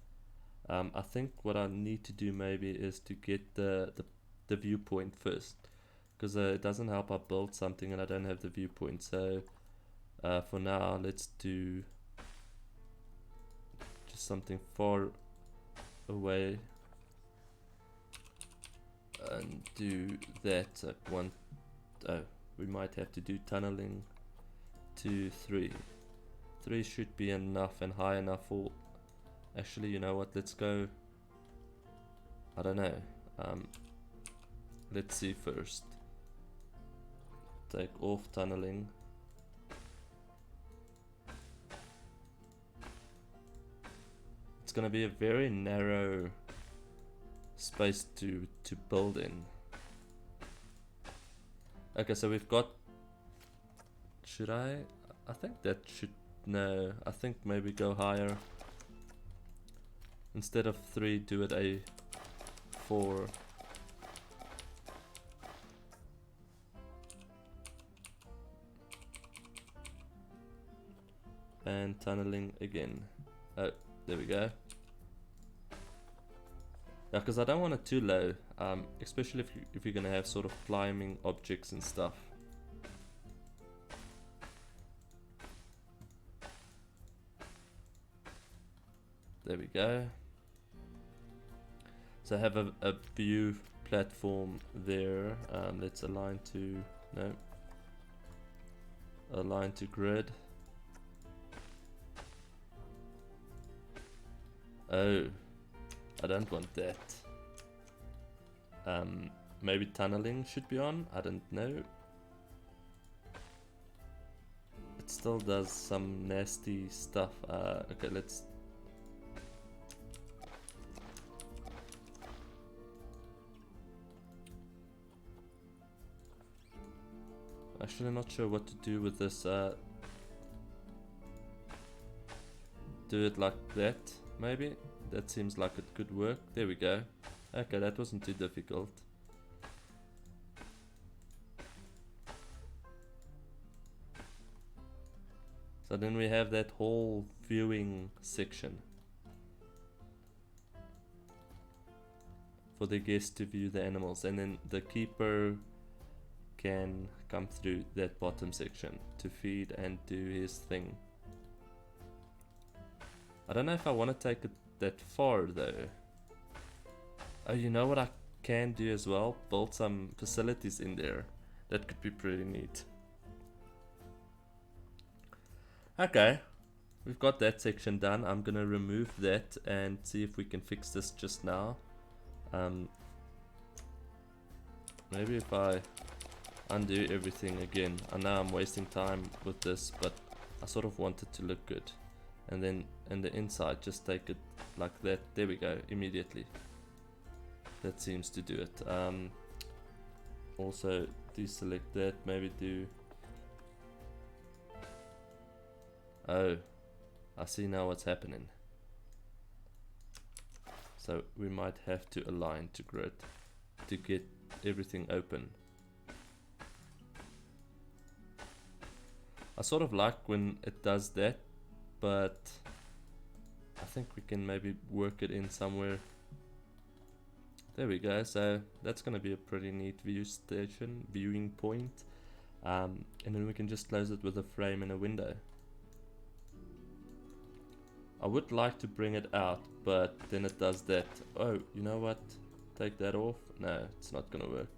I think what I need to do maybe is to get the viewpoint first, because it doesn't help I build something and I don't have the viewpoint. So for now, let's do just something far away and do that at one. Oh, we might have to do tunneling. 2, 3. 3 should be enough and high enough for. Actually, you know what? Let's go. I don't know. Let's see first. Take off tunneling. It's gonna be a very narrow space to build in. Okay, so we've got. Should I think that should. No, I think maybe go higher. Instead of 3, do it a 4. And tunneling again. Oh, there we go. Yeah, because I don't want it too low, especially if you're gonna have sort of climbing objects and stuff. There we go. So I have a view platform there. Let's align to, no, align to grid. Oh, I don't want that. Maybe tunneling should be on, I don't know. It still does some nasty stuff. Okay, let's. Actually not sure what to do with this. Do it like that, maybe? That seems like it could work. There we go. Okay, that wasn't too difficult. So then we have that whole viewing section for the guests to view the animals, and then the keeper can come through that bottom section to feed and do his thing. I don't know if I want to take it that far though. Oh, you know what I can do as well, build some facilities in there. That could be pretty neat. Okay, we've got that section done. I'm gonna remove that and see if we can fix this just now. Maybe if I undo everything again. I know I'm wasting time with this, but I sort of want it to look good. And then in the inside, just take it like that. There we go, immediately. That seems to do it. Also deselect that, maybe do... Oh, I see now what's happening. So we might have to align to grid to get everything open. I sort of like when it does that, but I think we can maybe work it in somewhere. There we go. So that's gonna be a pretty neat viewing point, and then we can just close it with a frame and a window. I would like to bring it out, but then it does that. Oh, you know what? Take that off. No, it's not gonna work,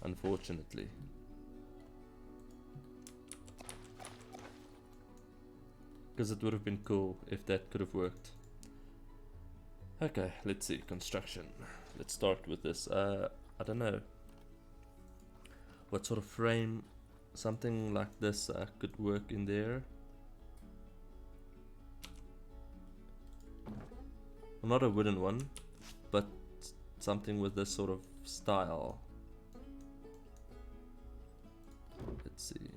unfortunately. Because it would have been cool if that could have worked. Okay, let's see. Construction. Let's start with this. I don't know what sort of frame. Something like this could work in there. Well, not a wooden one, but something with this sort of style. Let's see.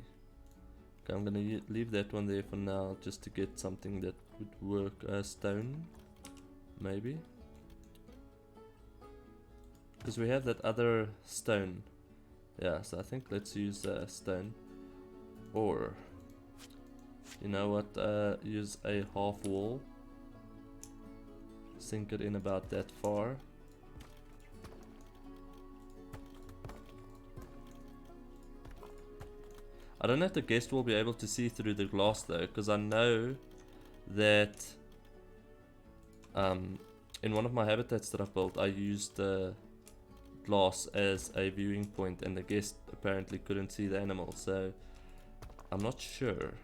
Okay, I'm gonna leave that one there for now, just to get something that would work. Stone, maybe, because we have that other stone. Yeah, so I think let's use stone, or you know what? Use a half wall. Sink it in about that far. I don't know if the guest will be able to see through the glass though, because I know that in one of my habitats that I've built, I used the glass as a viewing point, and the guest apparently couldn't see the animal, so I'm not sure.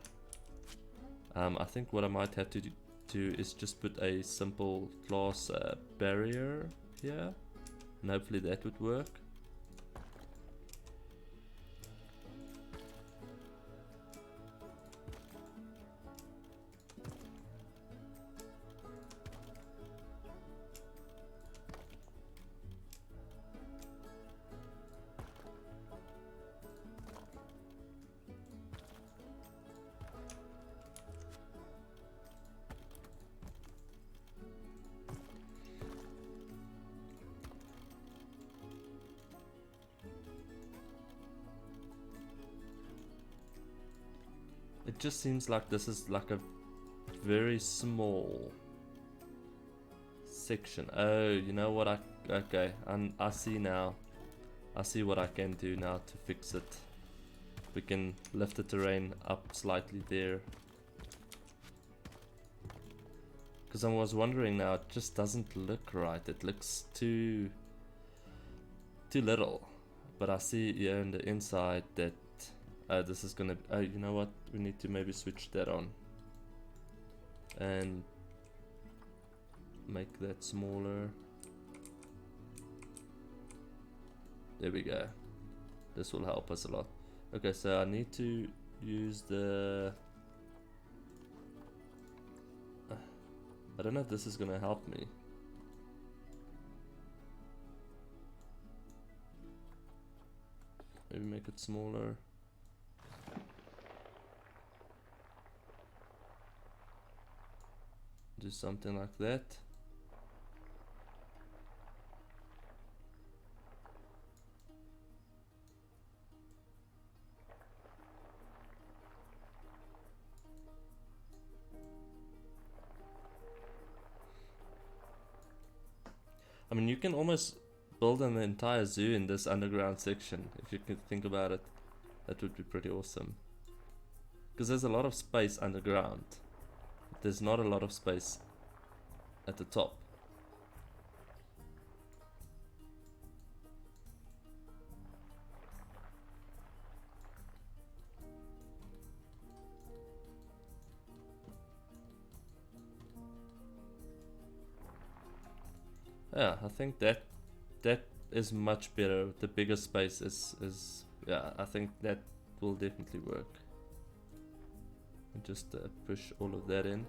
I think what I might have to do is just put a simple glass barrier here, and hopefully that would work. It just seems like this is like a very small section. Oh, you know what? Okay, I see now. I see what I can do now to fix it. We can lift the terrain up slightly there. Because I was wondering now, it just doesn't look right. It looks too little. But I see here in the inside that this is gonna. You know what? We need to maybe switch that on and make that smaller. There we go. This will help us a lot. Okay, so I need to use the. I don't know if this is gonna help me. Maybe make it smaller. Do something like that. I mean, you can almost build an entire zoo in this underground section, if you can think about it. That would be pretty awesome. Because there's a lot of space underground. There's not a lot of space at the top. Yeah, I think that is much better. The bigger space is yeah, I think that will definitely work. Just push all of that in,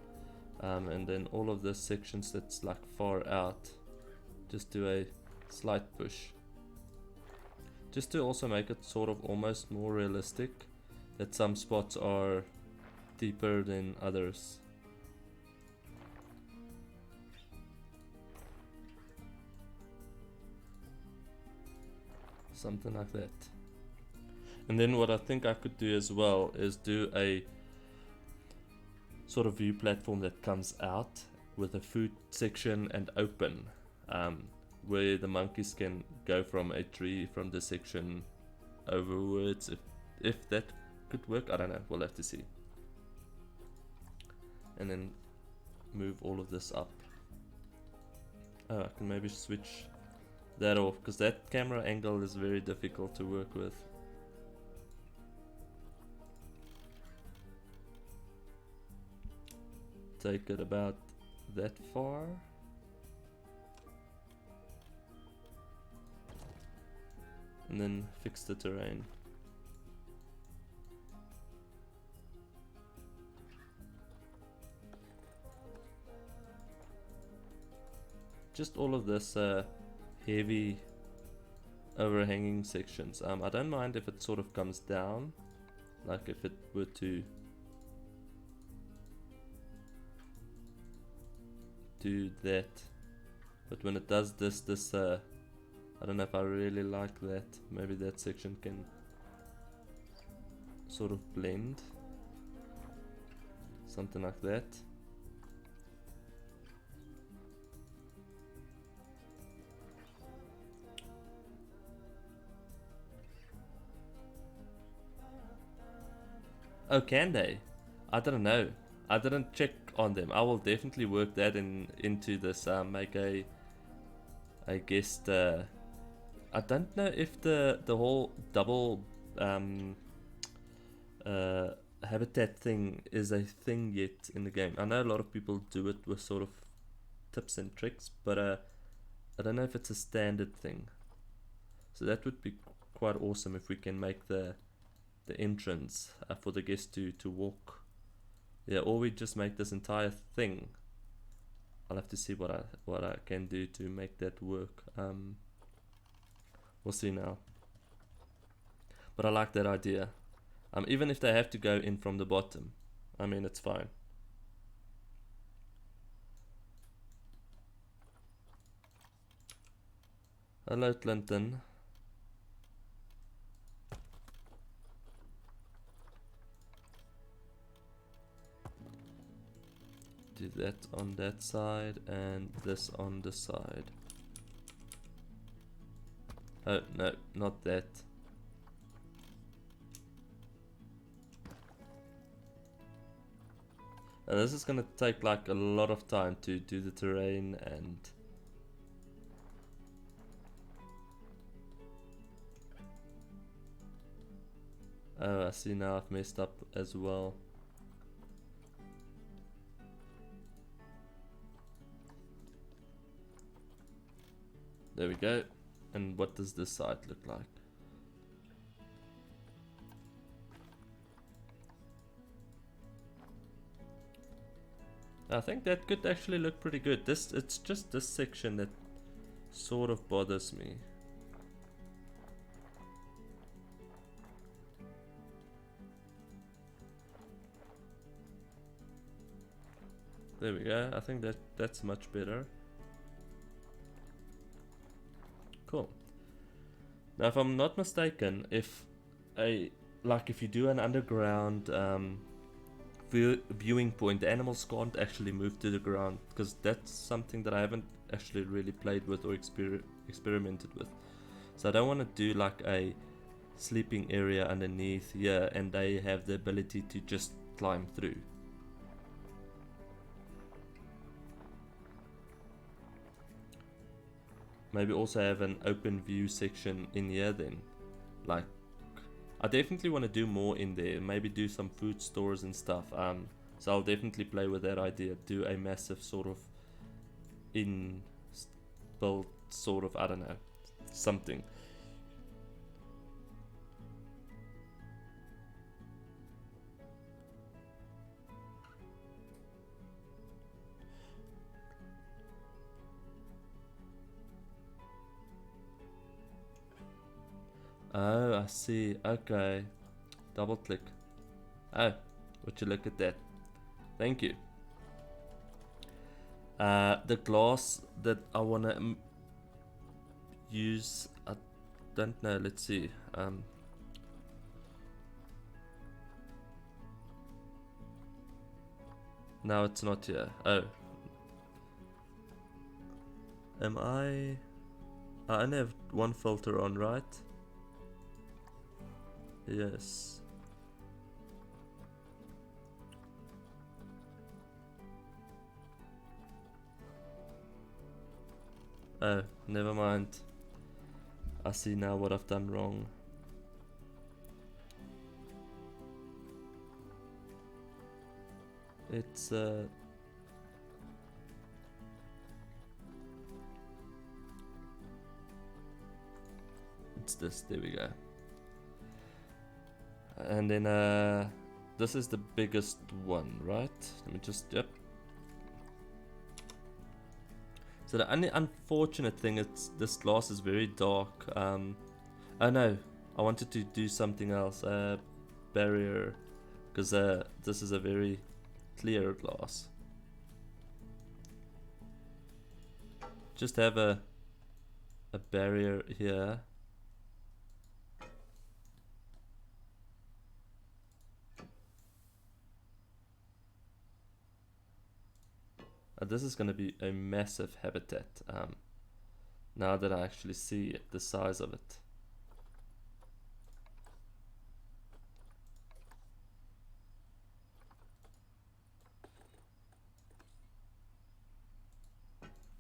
and then all of the sections that's like far out, just do a slight push, just to also make it sort of almost more realistic, that some spots are deeper than others. Something like that. And then what I think I could do as well is do a sort of view platform that comes out with a food section and open, where the monkeys can go from a tree from the section overwards. If that could work, I don't know, we'll have to see. And then move all of this up. Oh, I can maybe switch that off, because that camera angle is very difficult to work with. Take it about that far. And then fix the terrain. Just all of this heavy overhanging sections. I don't mind if it sort of comes down, like if it were to do that, but when it does this I don't know if I really like that. Maybe that section can sort of blend, something like that. Oh, can they? I don't know. I didn't check on them. I will definitely work that into this. Make a guest. I don't know if the whole double habitat thing is a thing yet in the game. I know a lot of people do it with sort of tips and tricks, but I don't know if it's a standard thing. So that would be quite awesome if we can make the entrance for the guest to walk. Yeah, or we just make this entire thing. I'll have to see what I can do to make that work. We'll see now. But I like that idea. Even if they have to go in from the bottom, I mean, it's fine. Hello, Clinton. Do that on that side and this on the side. Oh, no, not that. And this is gonna take like a lot of time to do the terrain and... Oh, I see now I've messed up as well. There we go. And what does this side look like? I think that could actually look pretty good. It's just this section that sort of bothers me. There we go. I think that's much better. Cool. Now, if I'm not mistaken, if you do an underground viewing point, the animals can't actually move to the ground, because that's something that I haven't actually really played with or experimented with. So I don't want to do like a sleeping area underneath here and they have the ability to just climb through. Maybe also have an open view section in here then. Like, I definitely want to do more in there. Maybe do some food stores and stuff. So I'll definitely play with that idea. Do a massive sort of build sort of, I don't know, something. Oh, I see. Okay. Double click. Oh, would you look at that? Thank you. The glass that I want to use, I don't know. Let's see. No, it's not here. Oh. Am I only have one filter on, right? Yes. Oh, never mind. I see now what I've done wrong. It's this, there we go. And then this is the biggest one, right? Let me just, yep. So the only unfortunate thing is this glass is very dark. Oh no, I wanted to do something else. Barrier, because this is a very clear glass. Just have a barrier here. This is going to be a massive habitat, now that I actually see the size of it.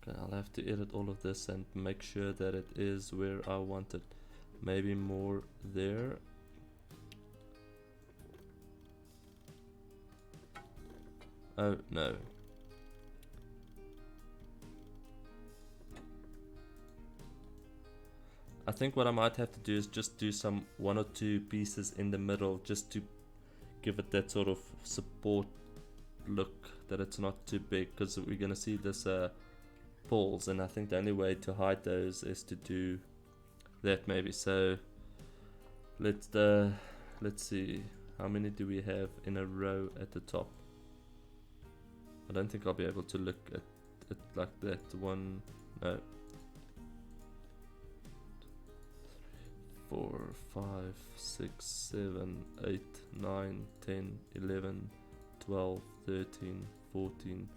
Okay, I'll have to edit all of this and make sure that it is where I want it. Maybe more there. Oh no. I think what I might have to do is just do some 1 or 2 pieces in the middle, just to give it that sort of support look, that it's not too big, because we're gonna see this poles, and I think the only way to hide those is to do that maybe. So let's see, how many do we have in a row at the top? I don't think I'll be able to look at it like that. One, no. 4, 5, 6, 7, 8, 9, 10, 11, 12, 13, 14,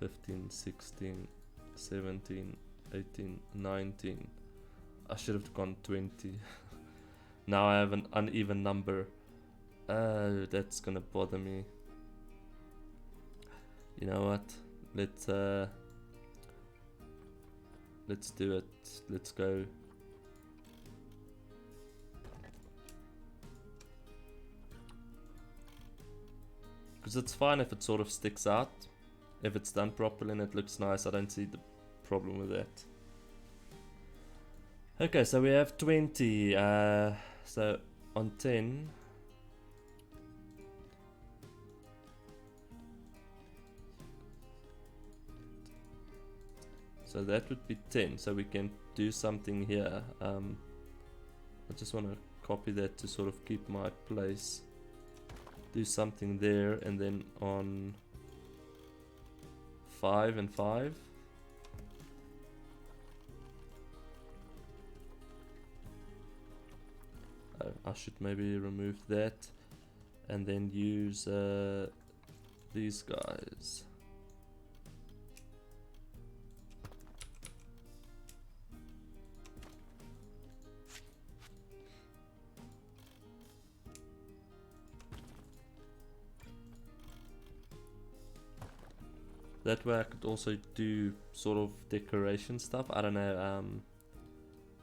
15, 16, 17, 18, 19. I should have gone 20. Now I have an uneven number. That's gonna bother me. You know what? Let's do it. Let's go. Because it's fine if it sort of sticks out. If it's done properly and it looks nice, I don't see the problem with that. Okay, so we have 20. So on 10. So that would be 10. So we can do something here. I just want to copy that to sort of keep my place. Do something there, and then on 5 and 5. I should maybe remove that and then use these guys. That way I could also do sort of decoration stuff. I don't know,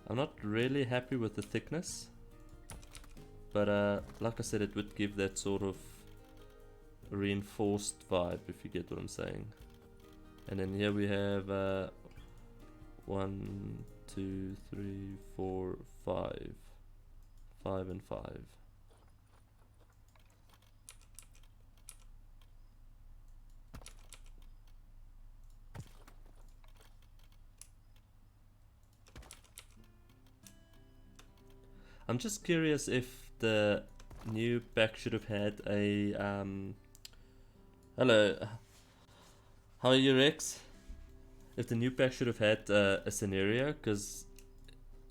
I'm not really happy with the thickness, but like I said, it would give that sort of reinforced vibe, if you get what I'm saying. And then here we have 1, 1, 2, 3, 4, 5. 5 and 5. I'm just curious if the new pack should have had a hello, how are you, Rex? If the new pack should have had a scenario, because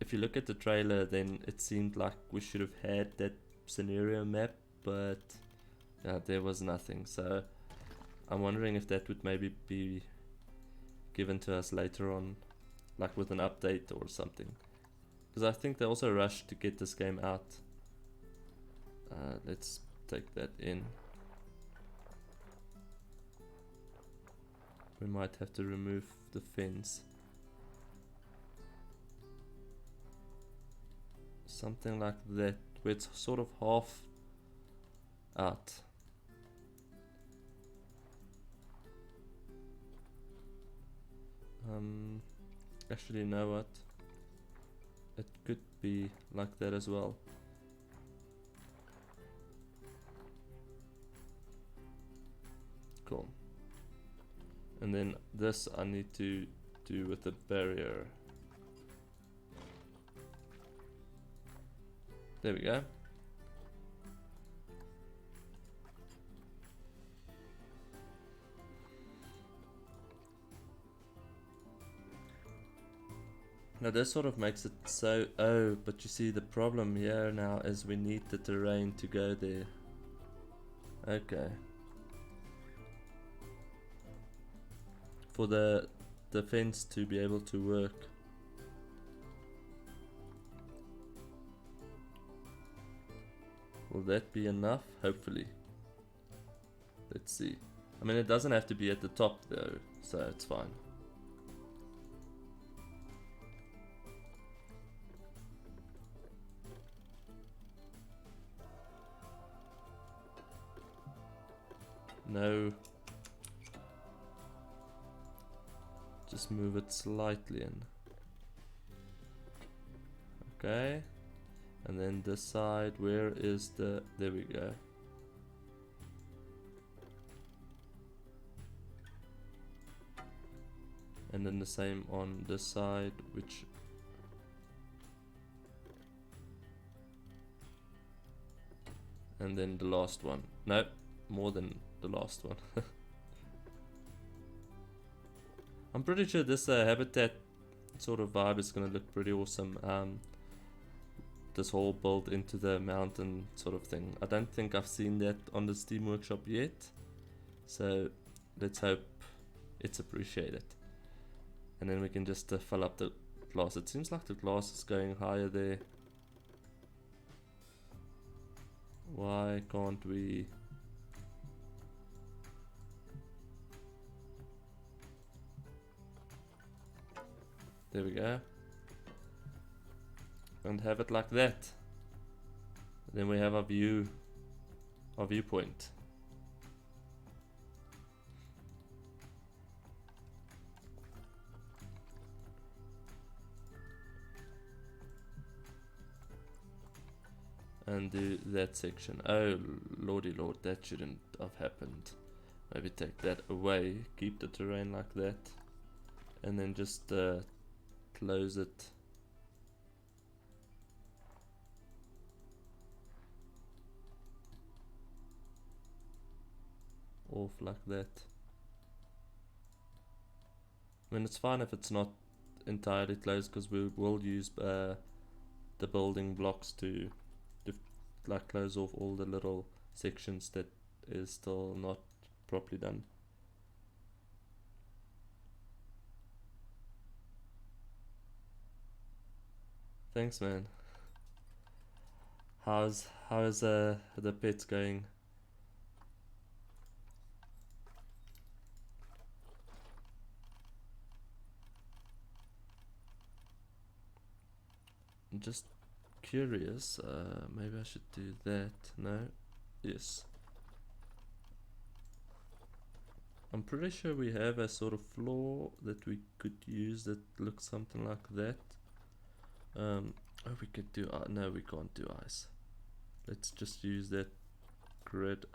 if you look at the trailer, then it seemed like we should have had that scenario map, but there was nothing. So I'm wondering if that would maybe be given to us later on, like with an update or something. Because I think they also rushed to get this game out. Let's take that in. We might have to remove the fence. Something like that, where it's sort of half out. Actually, you know what? It could be like that as well. Cool. And then this I need to do with the barrier. There we go. Now this sort of makes it so, oh, but you see the problem here now is we need the terrain to go there. Okay. For the fence to be able to work. Will that be enough? Hopefully. Let's see. I mean, it doesn't have to be at the top though, so it's fine. No. Just move it slightly in. Okay. And then this side, where is the... There we go. And then the same on this side, which... And then the last one. No, more than the last one. I'm pretty sure this habitat sort of vibe is going to look pretty awesome. This whole build into the mountain sort of thing. I don't think I've seen that on the Steam Workshop yet. So let's hope it's appreciated. And then we can just fill up the glass. It seems like the glass is going higher there. Why can't we... There we go. And have it like that. Then we have our view, our viewpoint. And do that section. Oh lordy lord, that shouldn't have happened. Maybe take that away, keep the terrain like that, and then just close it. Off like that. I mean, it's fine if it's not entirely closed, because we will use the building blocks to like close off all the little sections that is still not properly done. Thanks, man. How's the pets going? I'm just curious. Maybe I should do that. No. Yes. I'm pretty sure we have a sort of floor that we could use that looks something like that. Oh, we could do, no, we can't do ice. Let's just use that grid.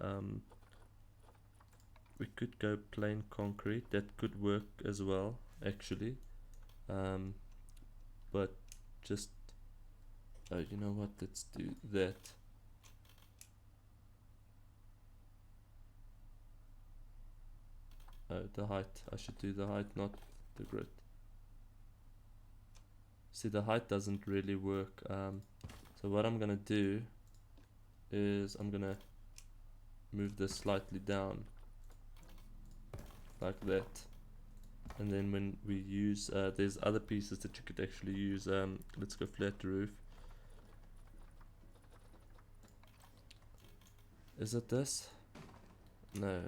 We could go plain concrete, that could work as well, actually. But just, oh, you know what, let's do that. Oh, the height, I should do the height, not the grid. See, the height doesn't really work. So what I'm gonna do is I'm gonna move this slightly down like that, and then when we use there's other pieces that you could actually use. Let's go flat roof. Is it this? No,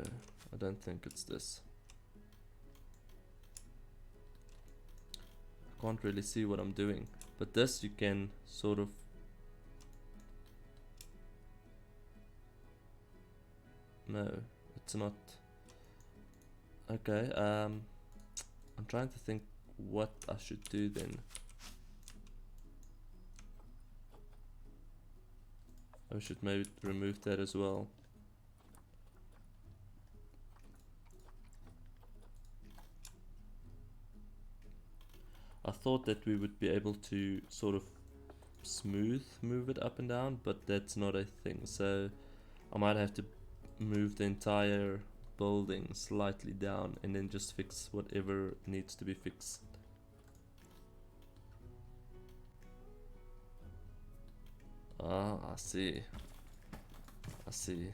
I don't think it's this. I can't really see what I'm doing, but this you can sort of no, it's not. Okay, I'm trying to think what I should do then. I should maybe remove that as well. I thought that we would be able to sort of smooth move it up and down, but that's not a thing, so I might have to move the entire building slightly down and then just fix whatever needs to be fixed. Ah, I see. I see.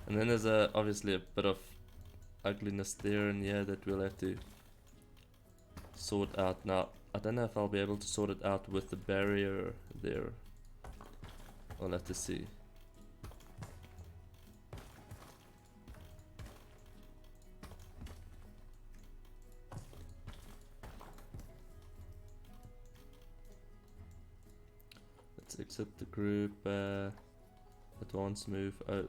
And then there's obviously a bit of ugliness there and here that we'll have to sort out. Now, I don't know if I'll be able to sort it out with the barrier there. I'll have to see. Let's exit the group. Advanced move. Oh,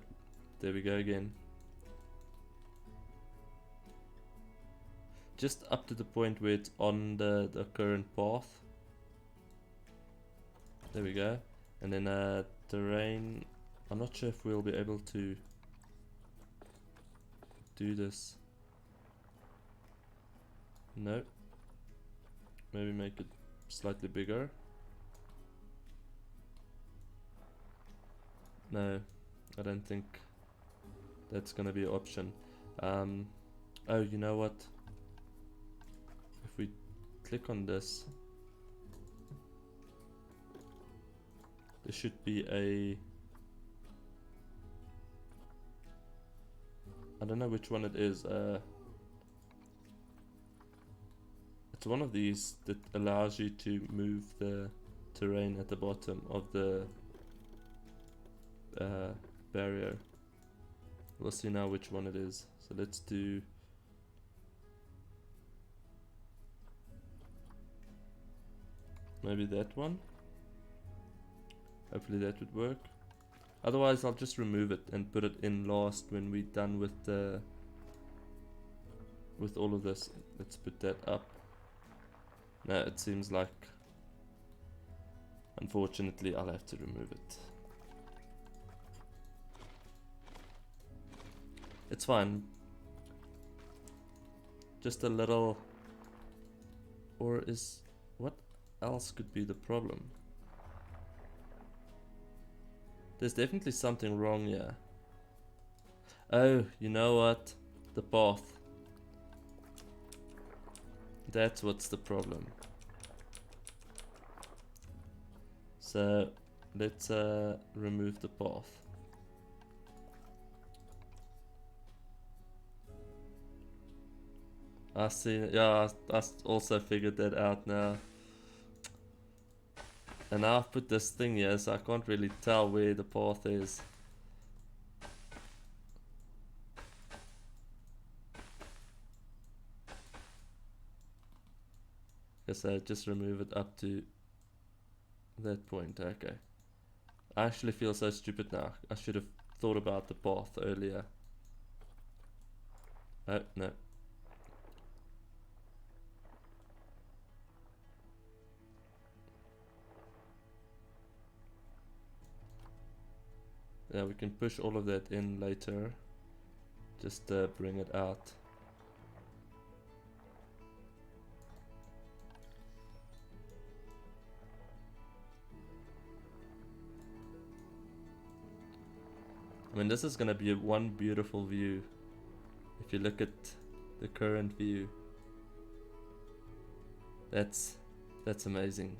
there we go again. Just up to the point where it's on the current path. There we go. And then terrain. I'm not sure if we'll be able to do this. No. Maybe make it slightly bigger. No, I don't think that's gonna be an option. Oh, you know what? If we click on this, there should be a... I don't know which one it is. It's one of these that allows you to move the terrain at the bottom of the barrier. We'll see now which one it is. So let's do... maybe that one. Hopefully that would work. Otherwise I'll just remove it and put it in last when we're done with the... with all of this. Let's put that up. No, it seems like... unfortunately I'll have to remove it. It's fine. Just a little... or is... what else could be the problem? There's definitely something wrong here. Oh, you know what? The path. That's what's the problem. So, let's remove the path. I see, yeah, I also figured that out now. And now I've put this thing here, so I can't really tell where the path is. Guess I just remove it up to that point, okay. I actually feel so stupid now. I should have thought about the path earlier. Oh, no. Yeah, we can push all of that in later. Just bring it out. I mean, this is gonna be one beautiful view. If you look at the current view, that's amazing.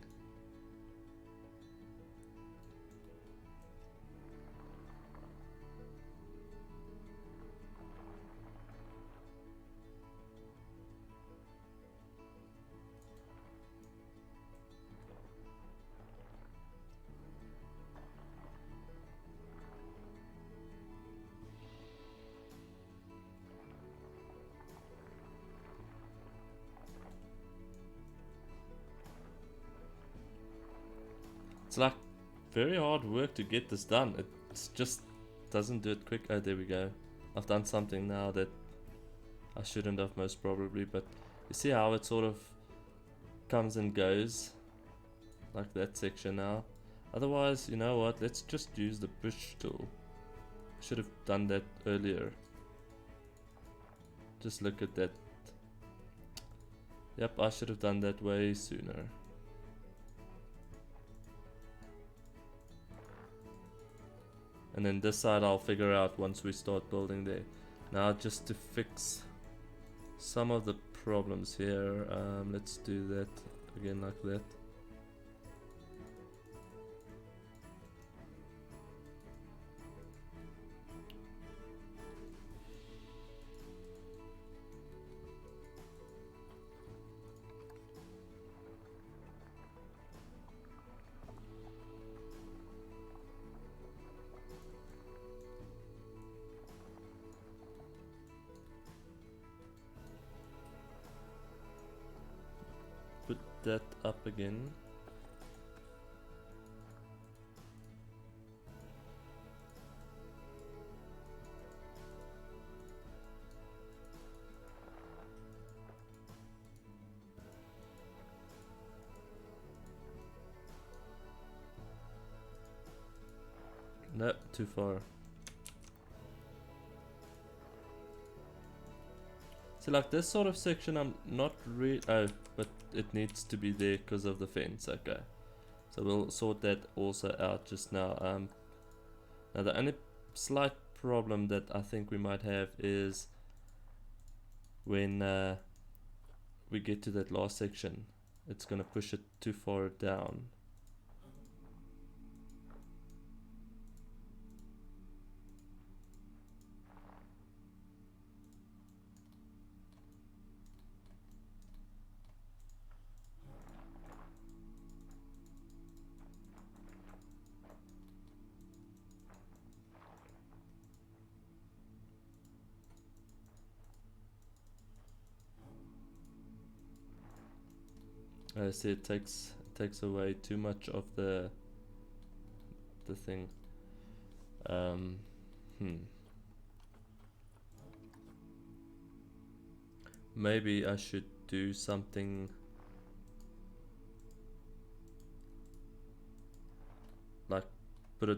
It's like very hard work to get this done. It just doesn't do it quick. Oh, there we go. I've done something now that I shouldn't have, most probably, but you see how it sort of comes and goes, like that section now. Otherwise, you know what, let's just use the push tool. Should have done that earlier. Just look at that. Yep, I should have done that way sooner. And then this side I'll figure out once we start building there. Now just to fix some of the problems here, let's do that again like that. Put that up again. No, too far. So like this sort of section I'm not really... Oh, but it needs to be there because of the fence. Okay. So we'll sort that also out just now. Now the only slight problem that I think we might have is when we get to that last section. It's going to push it too far down. I see it takes away too much of the thing. Maybe I should do something like put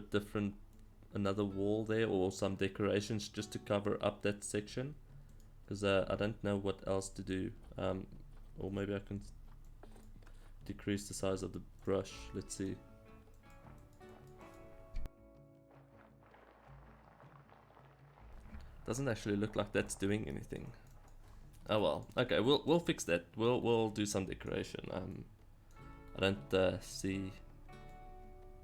another wall there or some decorations just to cover up that section, because I don't know what else to do. Or maybe I can decrease the size of the brush. Let's see. Doesn't actually look like that's doing anything. Oh well. Okay, we'll fix that. We'll do some decoration. I don't see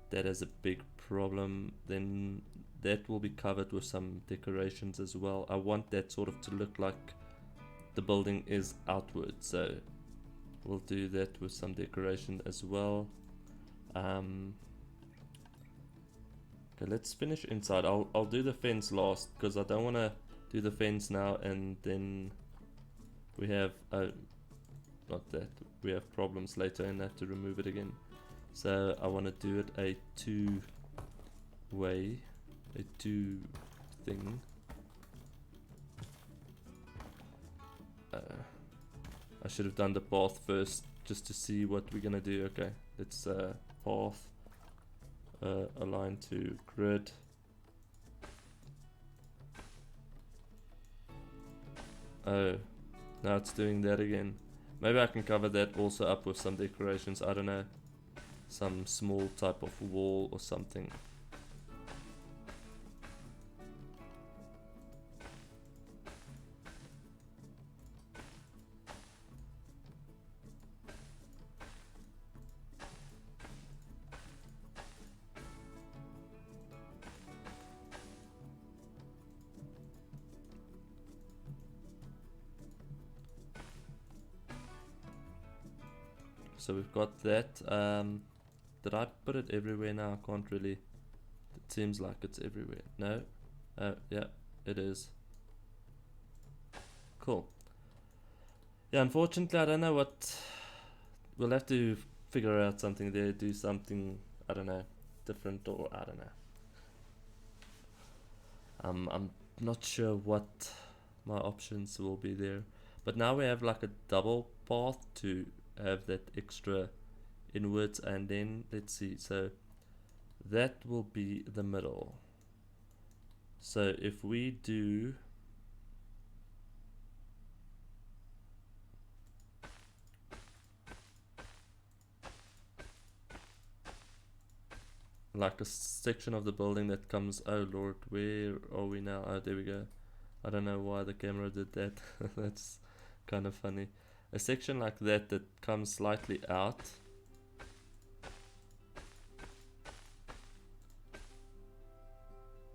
that as a big problem. Then that will be covered with some decorations as well. I want that sort of to look like the building is outward, so we'll do that with some decoration as well. Okay, let's finish inside. I'll do the fence last because I don't want to do the fence now and then we have not that we have problems later and have to remove it again. So I want to do it a way, a two thing. I should have done the path first just to see what we're gonna do. Okay, let's path align to grid. Oh, now it's doing that again. Maybe I can cover that also up with some decorations, I don't know. Some small type of wall or something. So we've got that. Did I put it everywhere now? I can't really. It seems like it's everywhere. No? Yeah, it is. Cool. Yeah, unfortunately, I don't know what. We'll have to figure out something there, do something, I don't know, different, or I don't know. I'm not sure what my options will be there. But now we have like a double path to have that extra inwards, and then let's see, so that will be the middle. So if we do like a section of the building that comes, oh lord, where are we now? Oh, there we go. I don't know why the camera did that. That's kind of funny. A section like that that comes slightly out.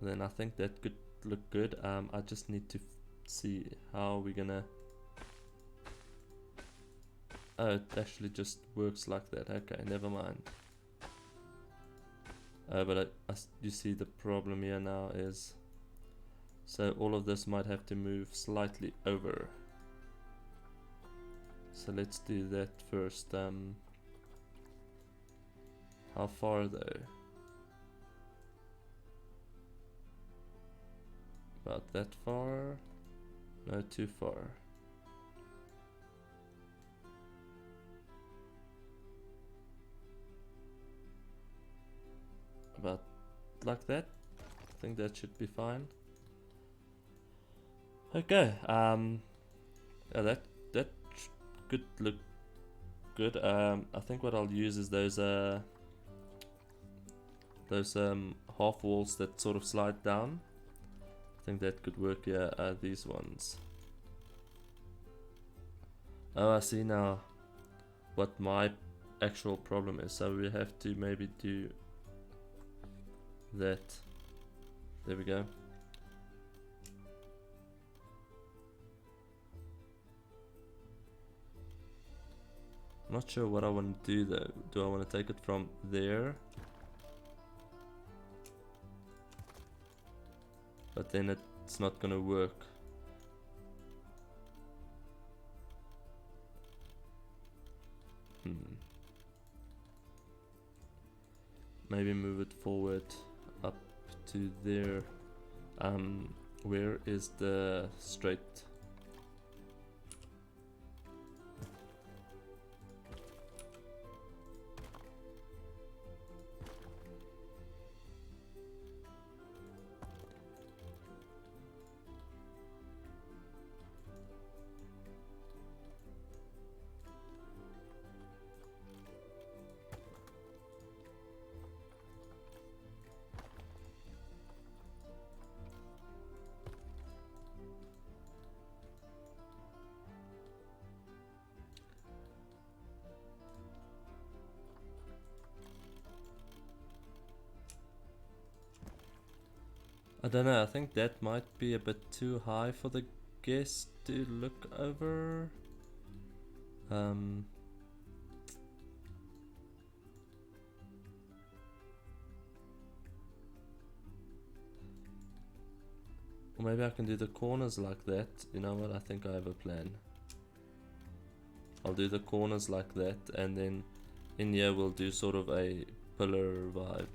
Then I think that could look good. I just need to see how we're gonna. Oh, it actually just works like that. Okay, never mind. But you see the problem here now is, so all of this might have to move slightly over. So let's do that first. How far though? About that far? No, too far. About like that. I think that should be fine. Okay. Yeah, that could look good. I think what I'll use is those half walls that sort of slide down. I think that could work. Yeah, these ones. Oh, I see now what my actual problem is. So we have to maybe do that. There we go. I'm not sure what I want to do though. Do I want to take it from there? But then it's not gonna work. Maybe move it forward up to there. Where is the straight? I don't know, I think that might be a bit too high for the guest to look over. Or maybe I can do the corners like that. You know what, I think I have a plan. I'll do the corners like that, and then in here we'll do sort of a pillar vibe.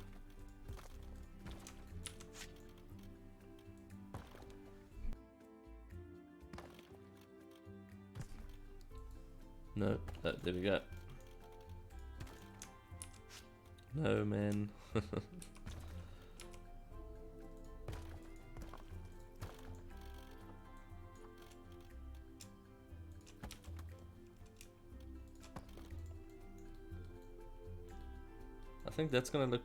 No, there we go. No, man. I think that's gonna look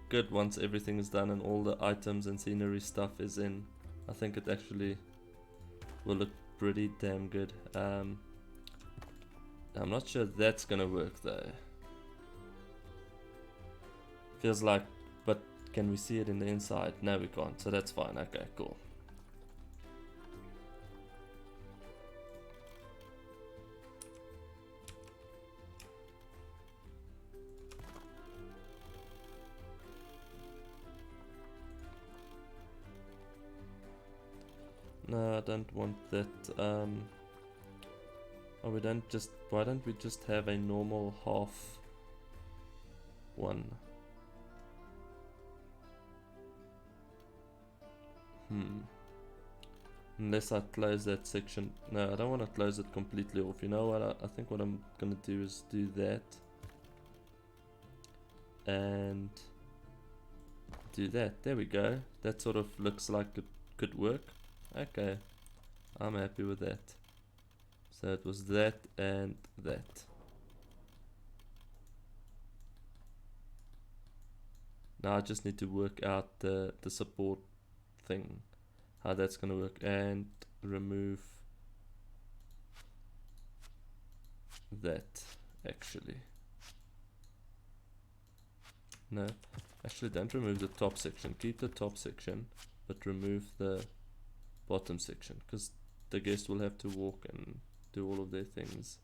good once everything is done and all the items and scenery stuff is in. I think it actually will look pretty damn good. I'm not sure that's gonna work though. Feels like, but can we see it in the inside? No, we can't, so that's fine. Okay, cool. No, I don't want that. Oh, we don't just. Why don't we just have a normal half one? Unless I close that section. No, I don't want to close it completely off. You know what? I think what I'm gonna do is do that. And do that. There we go. That sort of looks like it could work. Okay. I'm happy with that. So it was that and that. Now I just need to work out the support thing. How that's gonna work, and remove that actually. No, actually don't remove the top section. Keep the top section, but remove the bottom section, because the guest will have to walk and do all of their things.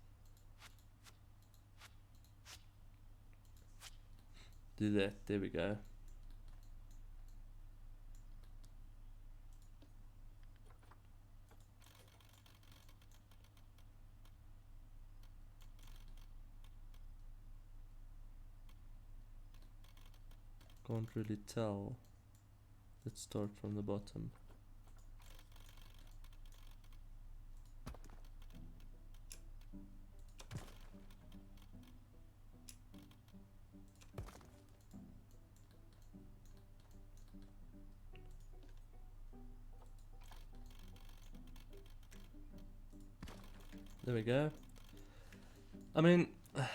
Do that, there we go. Can't really tell. Let's start from the bottom. There we go. I mean, I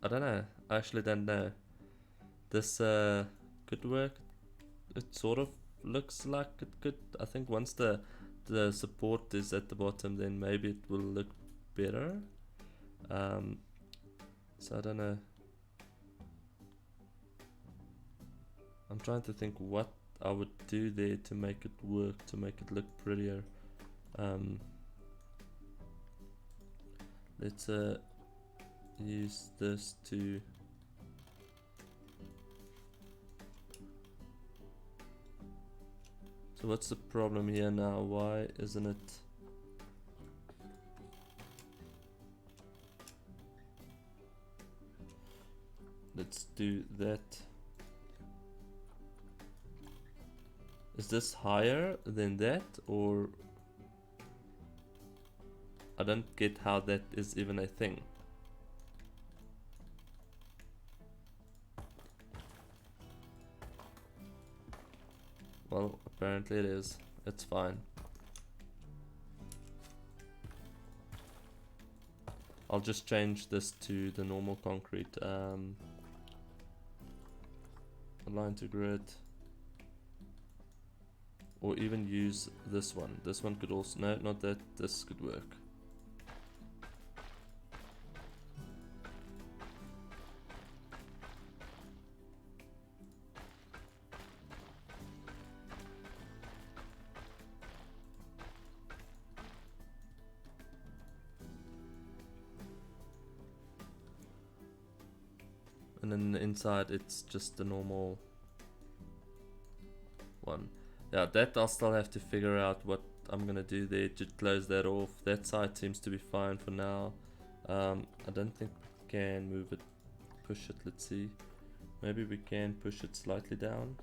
don't know. I actually don't know. This could work. It sort of looks like it could. I think once the support is at the bottom, then maybe it will look better. So I don't know. I'm trying to think what I would do there to make it work, to make it look prettier. Let's use this to so what's the problem here now? Why isn't it let's do that. Is this higher than that, or I don't get how that is even a thing. Well, apparently it is. It's fine. I'll just change this to the normal concrete. Align to grid. Or even use this one. This one could also, no, not that, this could work. And then the inside it's just the normal one. Yeah, that I'll still have to figure out what I'm gonna do there to close that off. That side seems to be fine for now. I don't think we can move it, push it, let's see. Maybe we can push it slightly down.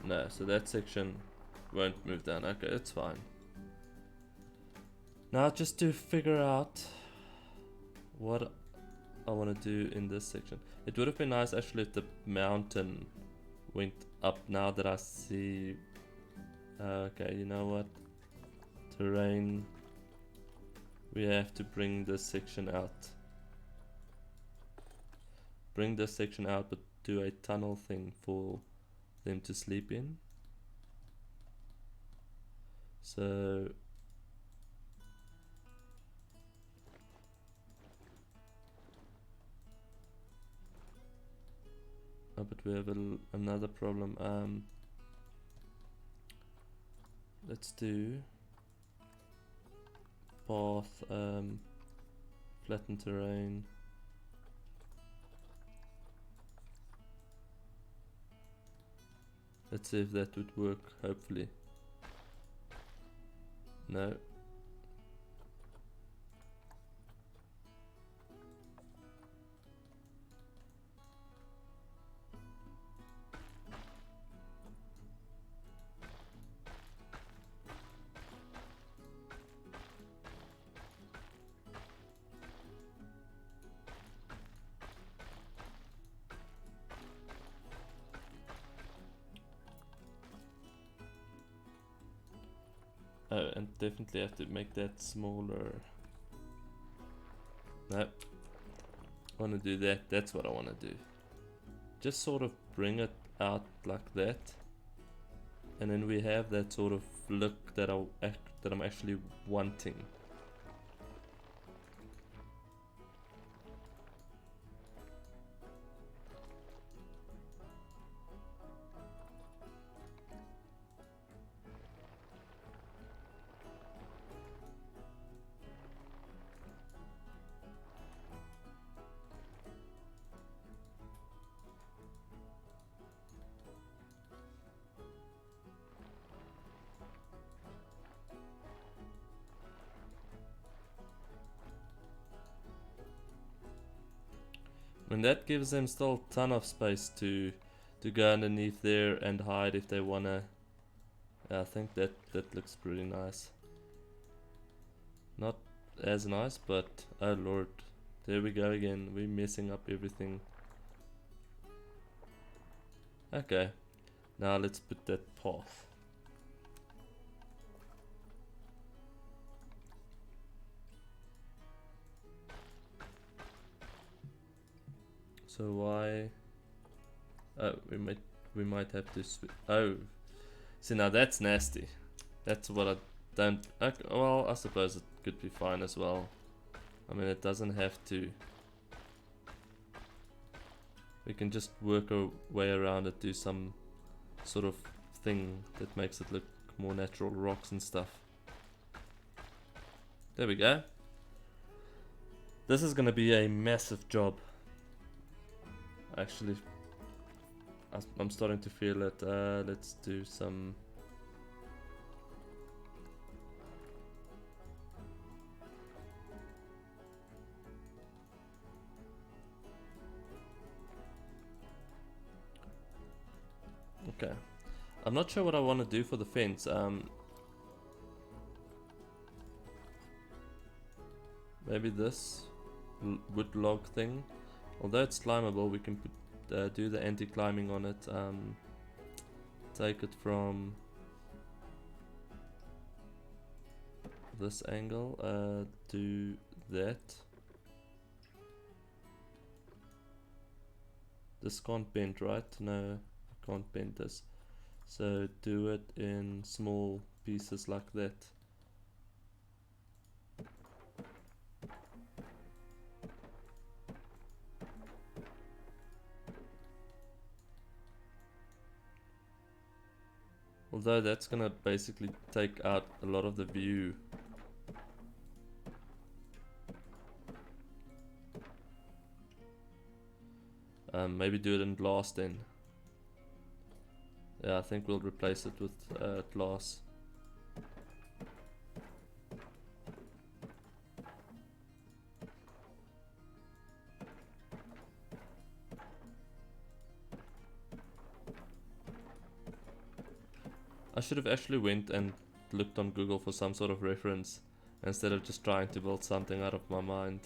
No, so that section won't move down. Okay, it's fine. Now just to figure out what I want to do in this section. It would have been nice actually if the mountain went up now that I see. Okay, you know what? Terrain. We have to bring this section out. Bring this section out, but do a tunnel thing for them to sleep in. So oh, but we have another problem. Let's do path, flatten terrain. Let's see if that would work, hopefully. No. Oh, and definitely have to make that smaller. No. I want to do that. That's what I want to do. Just sort of bring it out like that. And then we have that sort of look that I'm actually wanting. And that gives them still a ton of space to go underneath there and hide if they wanna. Yeah, I think that looks pretty nice. Not as nice, but oh lord, there we go again. We're messing up everything. Okay, now let's put that path. So why? Oh, we might have to oh, see now that's nasty. That's what I don't. Okay, well, I suppose it could be fine as well. I mean, it doesn't have to. We can just work our way around it, do some sort of thing that makes it look more natural, rocks and stuff. There we go. This is gonna be a massive job. Actually, I'm starting to feel it. Let's do some. Okay, I'm not sure what I want to do for the fence. Maybe this wood log thing. Although it's climbable, we can put, do the anti-climbing on it. Take it from this angle. Do that. This can't bend, right? No, can't bend this. So do it in small pieces like that. Although that's gonna basically take out a lot of the view. Maybe do it in glass then. Yeah, I think we'll replace it with glass. I should have actually went and looked on Google for some sort of reference instead of just trying to build something out of my mind.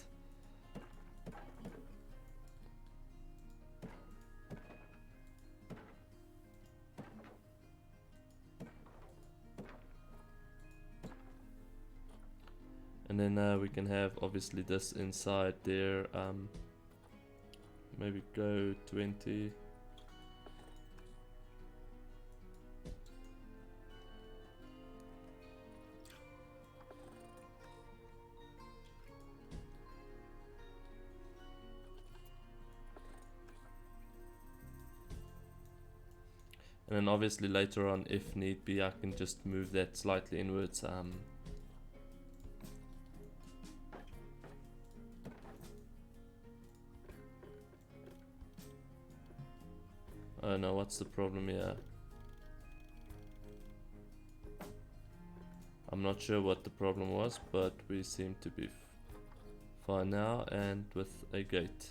And then we can have obviously this inside there. Maybe go 20. And then obviously later on, if need be, I can just move that slightly inwards. Oh no, what's the problem here? I'm not sure what the problem was, but we seem to be fine now, and with a gate.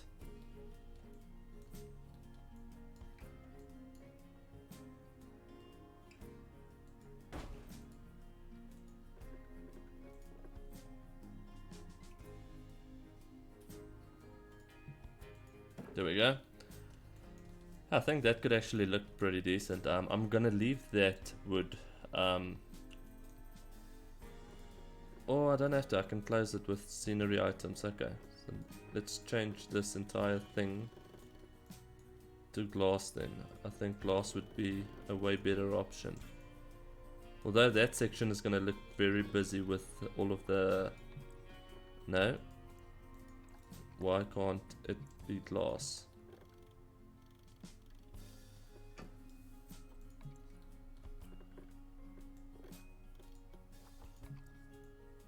There we go. I think that could actually look pretty decent. I'm gonna leave that wood. Oh, I don't have to. I can close it with scenery items. Okay, so let's change this entire thing to glass then. I think glass would be a way better option. Although that section is gonna look very busy with all of the... No. Why can't it be glass?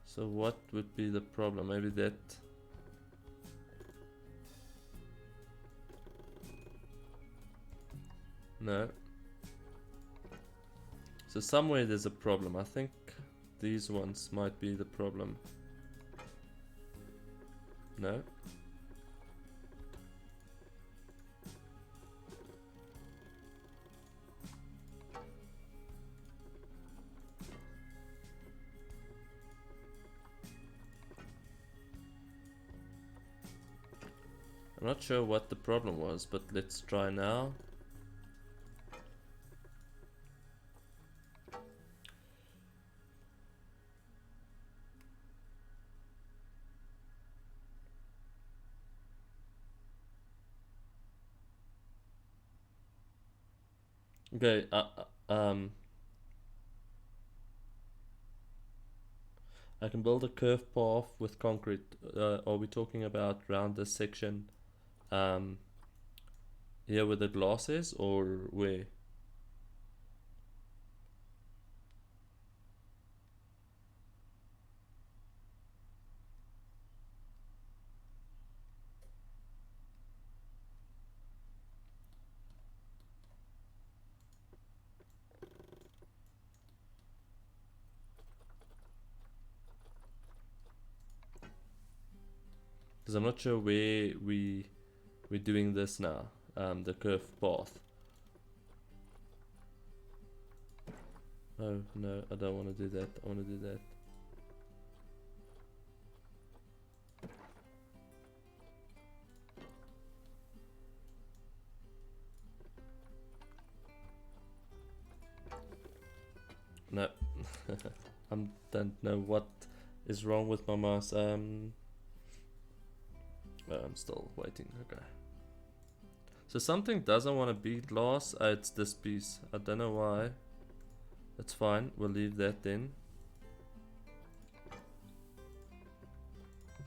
So what would be the problem? Maybe that... No. So somewhere there's a problem. I think these ones might be the problem. No. I'm not sure what the problem was, but let's try now. Okay, I can build a curved path with concrete. Are we talking about around this section? Here where the glass is, or where? Because I'm not sure where we're doing this now. The curved path. Oh no, I don't want to do that. I want to do that. No. I don't know what is wrong with my mouse. I'm still waiting. Okay. So something doesn't want to be glass. It's this piece. I don't know why. That's fine. We'll leave that then.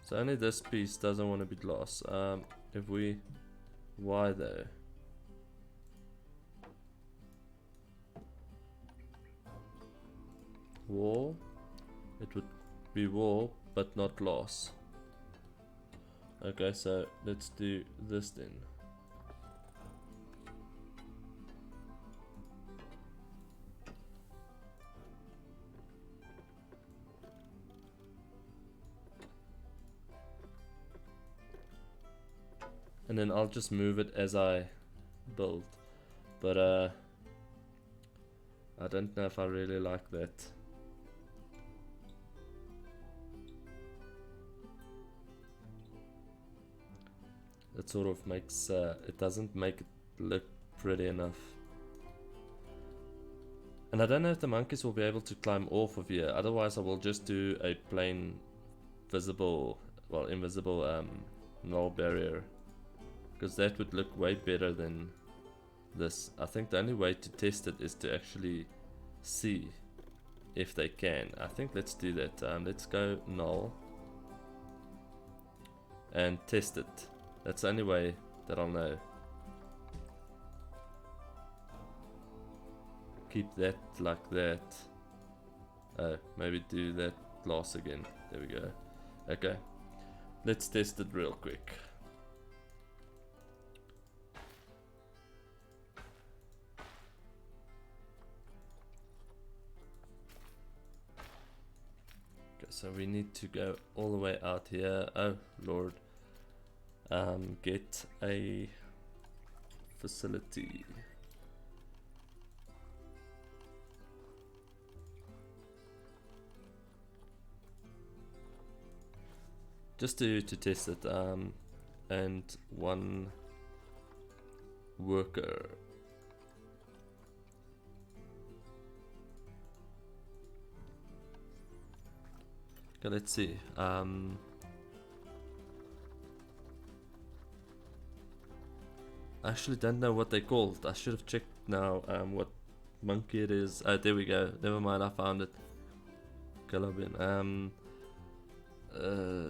So only this piece doesn't want to be glass. If we... Why though? Wall. It would be wall, but not glass. Okay, so let's do this then. And then I'll just move it as I build. But I don't know if I really like that. It sort of makes, it doesn't make it look pretty enough. And I don't know if the monkeys will be able to climb off of here, otherwise I will just do a plain visible, well, invisible null barrier, because that would look way better than this. I think the only way to test it is to actually see if they can. I think let's do that. Let's go null and test it. That's the only way that I'll know. Keep that like that. Oh, maybe do that glass again. There we go. Okay, let's test it real quick. Okay, so we need to go all the way out here. Oh Lord. Get a facility. Just to test it, and one worker. Okay, let's see. I actually don't know what they called. I should have checked now what monkey it is. Oh, there we go. Never mind, I found it. Calabin.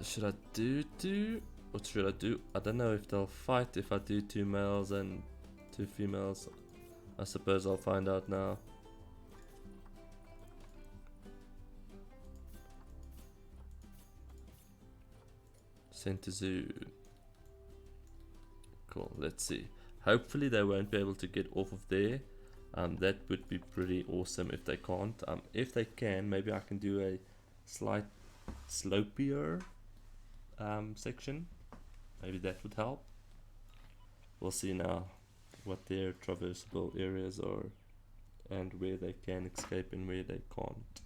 Should I do two? What should I do? I don't know if they'll fight if I do 2 males and 2 females. I suppose I'll find out now. Send to zoo. Cool, let's see. Hopefully they won't be able to get off of there. That would be pretty awesome if they can't. If they can, maybe I can do a slight slopier section. Maybe that would help. We'll see now what their traversable areas are and where they can escape and where they can't.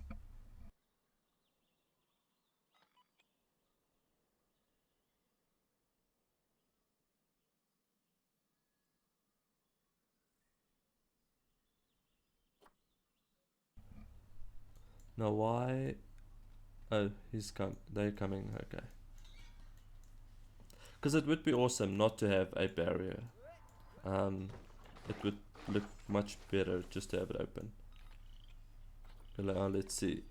Now why? Oh, they're coming, okay. Because it would be awesome not to have a barrier. It would look much better just to have it open. Let's see.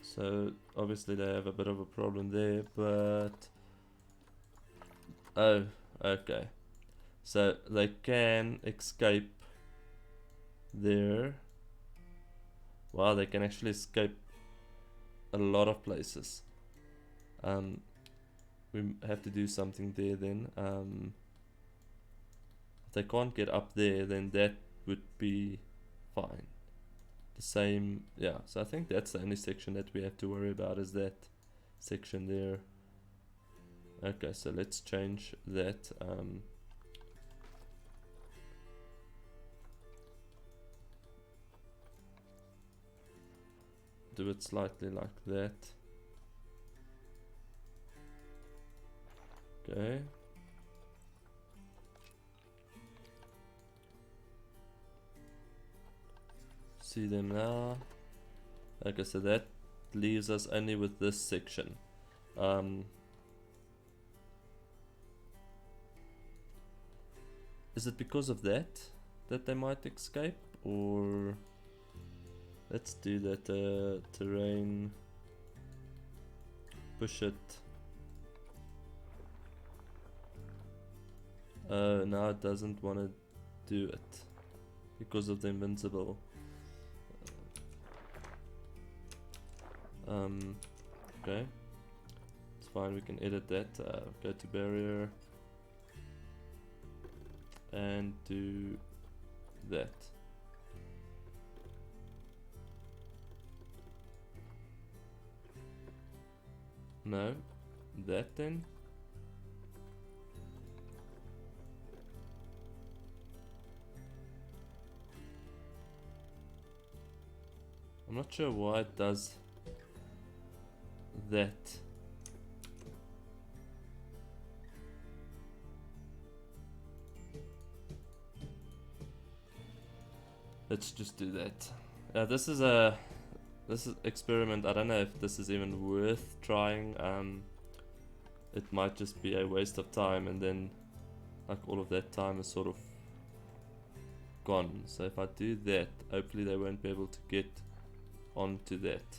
So obviously they have a bit of a problem there, but oh, okay. So they can escape there. Wow, they can actually escape a lot of places. We have to do something there then. If they can't get up there, then that would be fine. The same, yeah, so I think that's the only section that we have to worry about, is that section there. Okay, so let's change that. Do it slightly like that. Okay. See them now. Okay, so that leaves us only with this section. Is it because of that they might escape, or let's do that terrain, push it. Now it doesn't want to do it because of the invincible. Okay, it's fine, we can edit that. Go to barrier and do that. No, that then. I'm not sure why it does that. Let's just do that. This is experiment. I don't know if this is even worth trying. It might just be a waste of time, and then like all of that time is sort of gone. So if I do that, hopefully they won't be able to get onto that.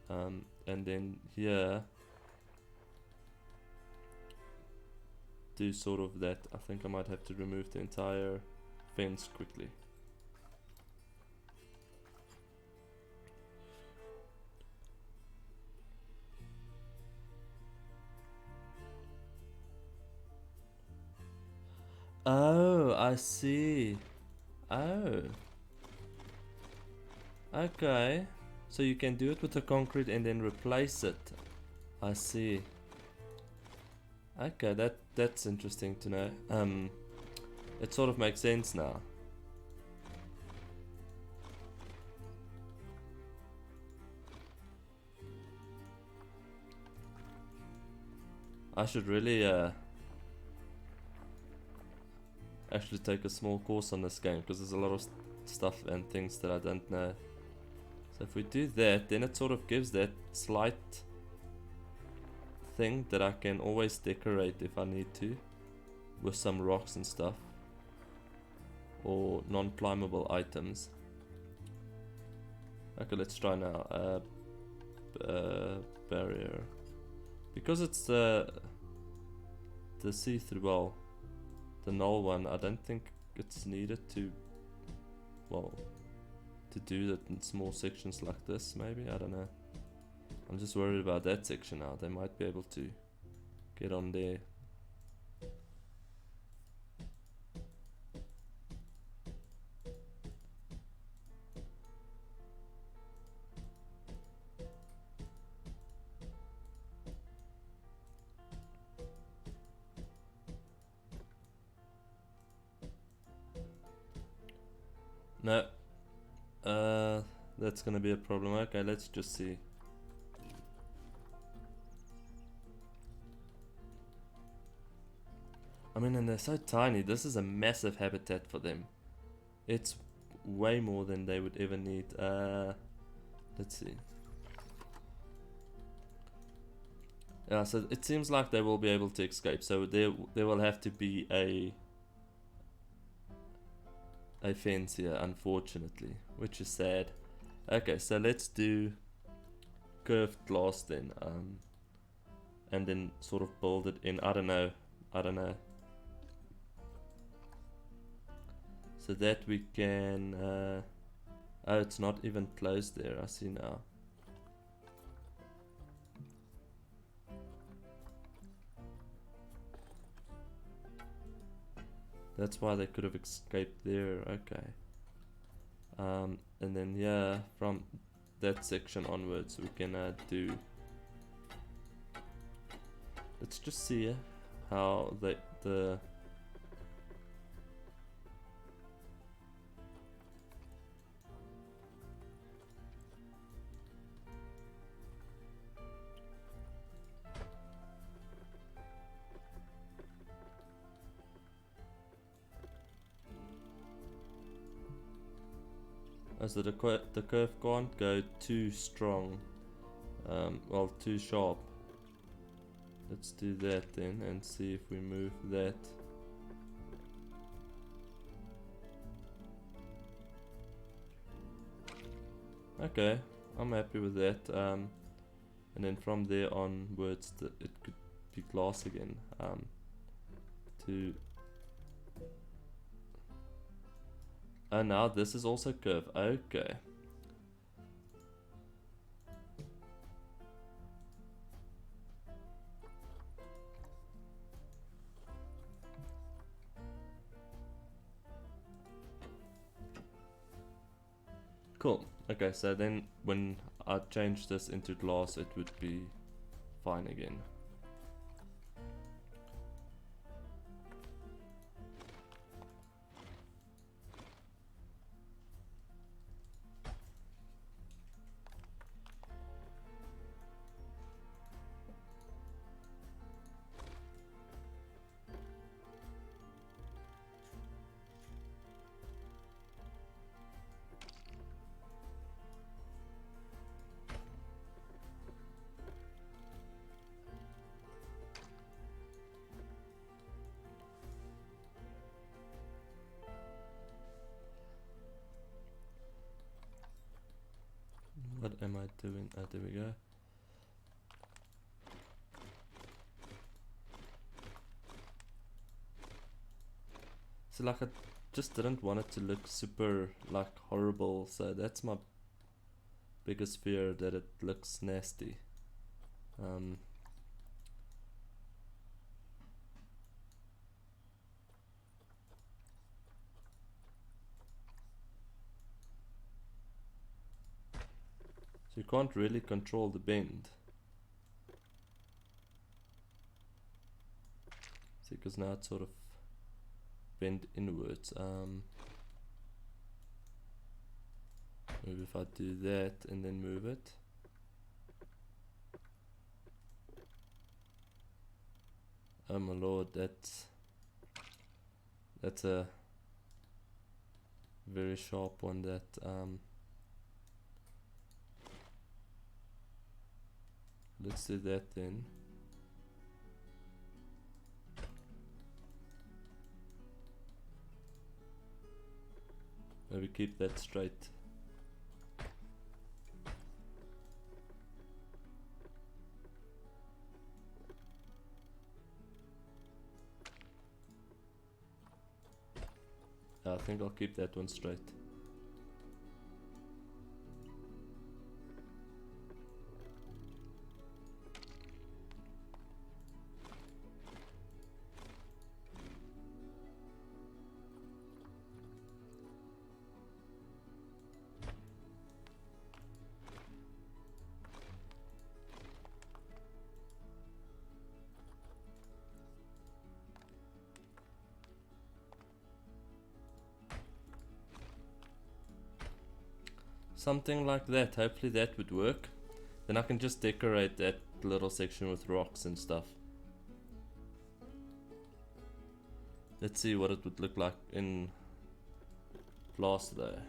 And then here do sort of that. I think I might have to remove the entire fence quickly. Oh, I see. Oh. Okay. So you can do it with the concrete and then replace it. I see. Okay, that's interesting to know. It sort of makes sense now. I should really actually take a small course on this game, because there's a lot of stuff and things that I don't know. So if we do that, then it sort of gives that slight thing that I can always decorate if I need to, with some rocks and stuff, or non-climbable items. Okay, let's try now. Barrier, because it's the see-through, well, the null one. I don't think it's needed to, well, to do that in small sections like this. Maybe, I don't know. I'm just worried about that section now. They might be able to get on there. No, that's gonna be a problem. Okay, let's just see. I mean, and they're so tiny. This is a massive habitat for them. It's way more than they would ever need. Let's see. Yeah, so it seems like they will be able to escape. So there will have to be a fence here, unfortunately, which is sad. Okay, so let's do curved glass then, and then sort of build it in. I don't know. So that we can. Oh, it's not even closed there. I see now. That's why they could have escaped there. Okay. And then yeah, from that section onwards, we can do. Let's just see how the so the curve can't go too strong, well, too sharp. Let's do that then and see if we move that. Okay, I'm happy with that. And then from there onwards, it could be glass again. Oh, now this is also curve. Okay. Cool. Okay, so then when I change this into glass, it would be fine again. What am I doing? Oh, there we go. So like I just didn't want it to look super like horrible, so that's my biggest fear, that it looks nasty. So you can't really control the bend. See, because now it's sort of bend inwards. Maybe if I do that and then move it. Oh my lord, that's a very sharp one. That let's do that then. Maybe keep that straight. I think I'll keep that one straight. Something like that. Hopefully that would work. Then I can just decorate that little section with rocks and stuff. Let's see what it would look like in plaster though.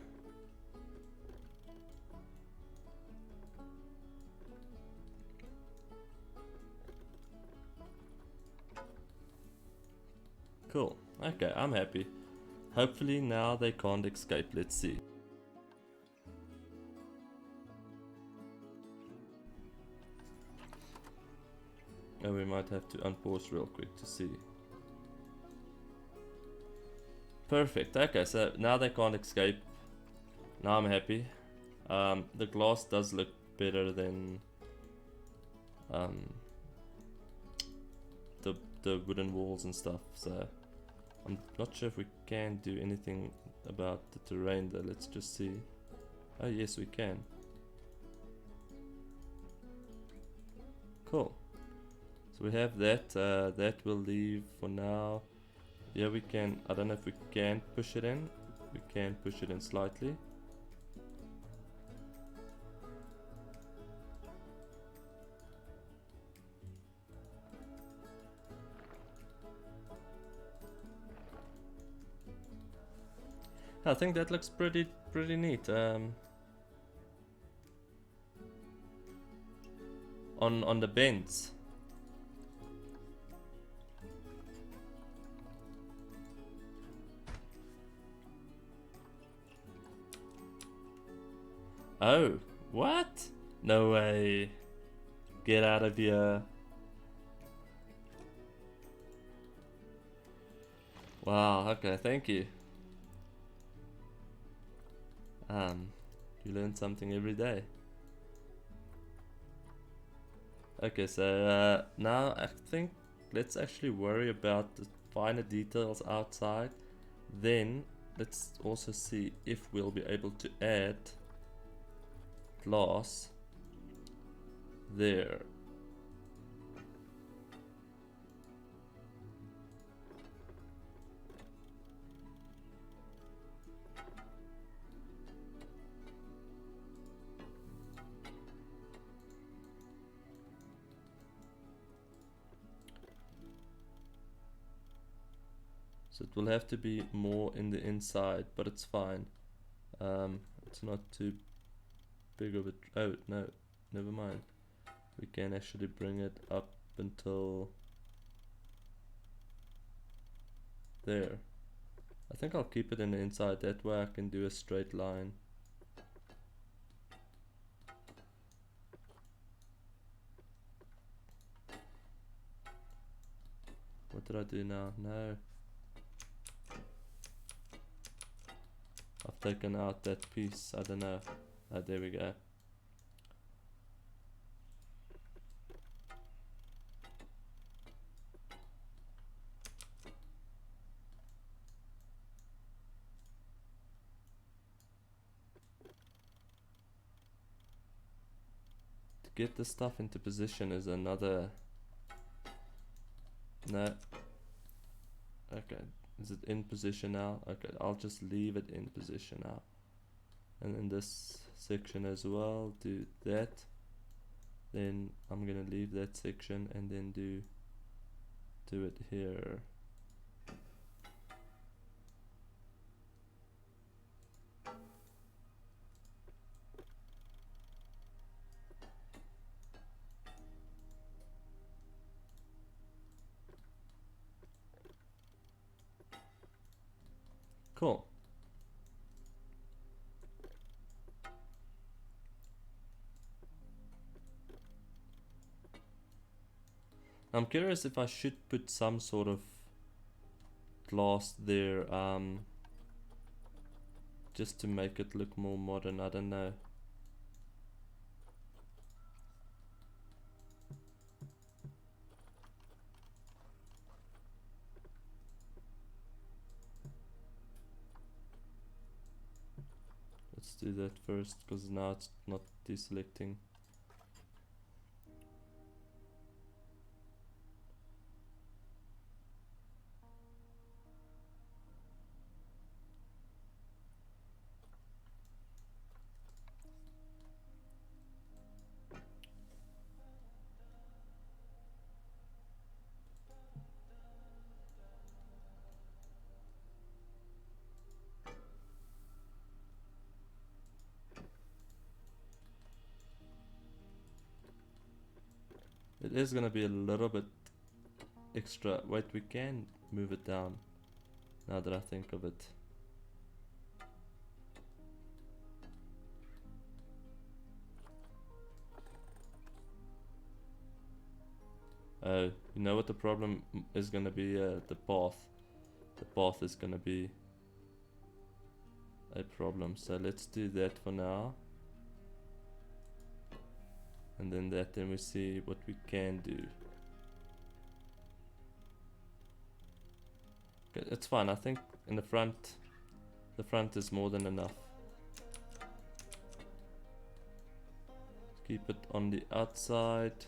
Cool. Okay, I'm happy. Hopefully now they can't escape. Let's see. And we might have to unpause real quick to see. Perfect. Okay, so now they can't escape. Now I'm happy. The glass does look better than the wooden walls and stuff. So I'm not sure if we can do anything about the terrain though. Let's just see. Oh yes, we can. Cool. So we have that. That will leave for now. Yeah, we can. I don't know if we can push it in. We can push it in slightly. I think that looks pretty neat. On the bends. Oh, what? No way. Get out of here. Wow, okay, thank you. You learn something every day. Okay, so now I think let's actually worry about the finer details outside. Then let's also see if we'll be able to add glass there. So it will have to be more in the inside, but it's fine. It's not too big of a... Oh, no, never mind. We can actually bring it up until there. I think I'll keep it in the inside, that way I can do a straight line. What did I do now? No. I've taken out that piece. I don't know. Oh, there we go. To get the stuff into position is another... No. Okay. Is it in position now? Okay, I'll just leave it in position now. And in this section as well, do that. Then I'm gonna leave that section and then do it here. Cool. I'm curious if I should put some sort of glass there, just to make it look more modern. I don't know. Let's do that first, because now it's not deselecting. It is gonna be a little bit extra. Wait, we can move it down now that I think of it. You know what the problem is gonna be? The path. The path is gonna be a problem. So let's do that for now. And then that, then we see what we can do. Okay, it's fine. I think in the front is more than enough. Keep it on the outside.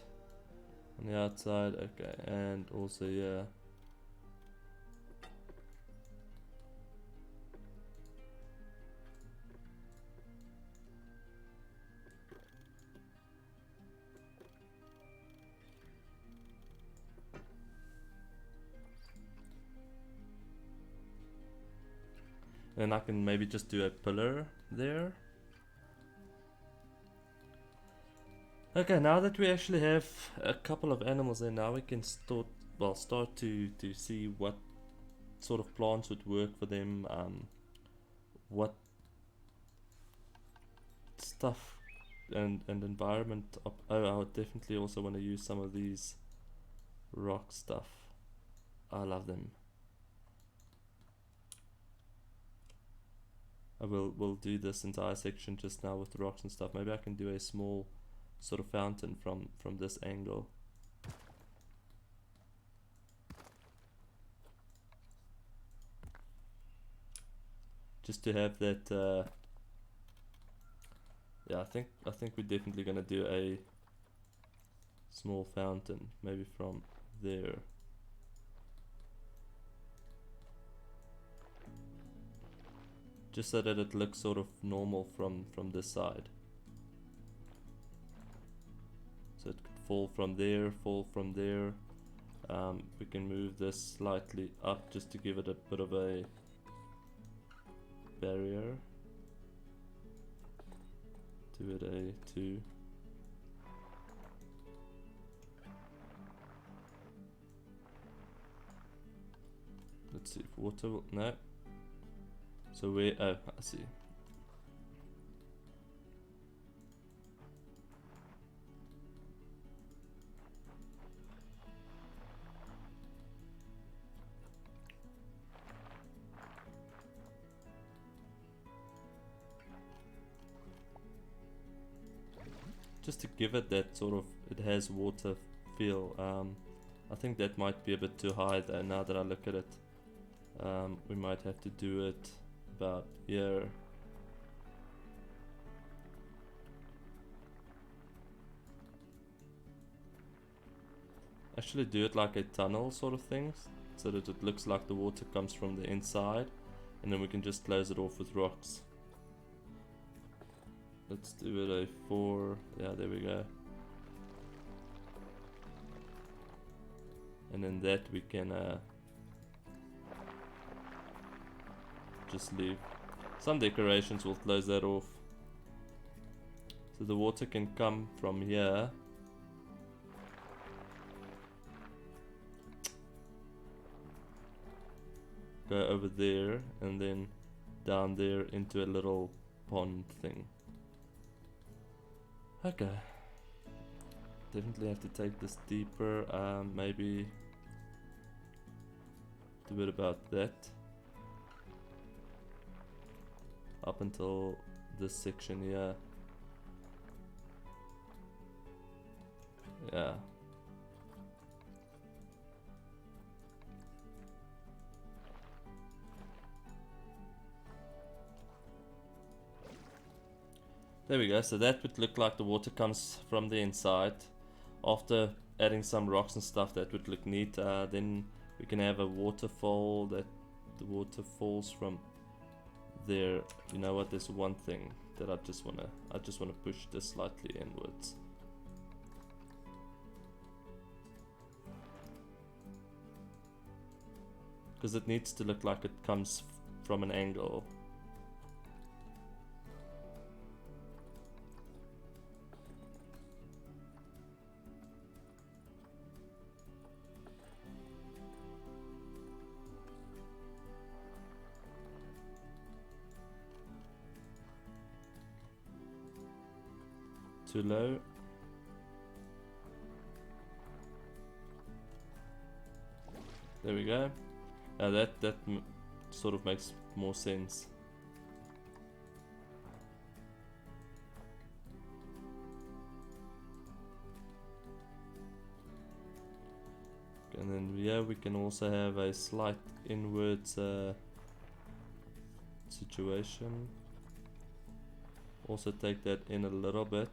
On the outside, okay, and also yeah. And I can maybe just do a pillar there. Okay, now that we actually have a couple of animals there, now we can start to see what sort of plants would work for them, what stuff and environment. Oh, I would definitely also want to use some of these rock stuff. I love them. We'll do this entire section just now with rocks and stuff. Maybe I can do a small sort of fountain from this angle. Just to have that. Yeah, I think we're definitely gonna do a small fountain, maybe from there. Just so that it looks sort of normal from this side. So it could fall from there, fall from there. We can move this slightly up just to give it a bit of a barrier. Do it a 2. Let's see if water will, no. So we, oh, I see. just to give it that sort of, it has water feel. I think that might be a bit too high though, now that I look at it. We might have to do it about here. Actually do it like a tunnel sort of thing, so that it looks like the water comes from the inside, and then we can just close it off with rocks. Let's do it a 4, yeah, there we go. And then that we can just leave. Some decorations will close that off. So the water can come from here. Go over there and then down there into a little pond thing. Okay. Definitely have to take this deeper. Maybe do it about that. Up until this section here. Yeah. There we go, so that would look like the water comes from the inside. After adding some rocks and stuff, that would look neat. Then we can have a waterfall that the water falls from there. You know what, there's one thing that I just wanna push this slightly inwards. Because it needs to look like it comes from an angle. Too low. There we go. That sort of makes more sense. And then yeah, we can also have a slight inwards situation. Also take that in a little bit.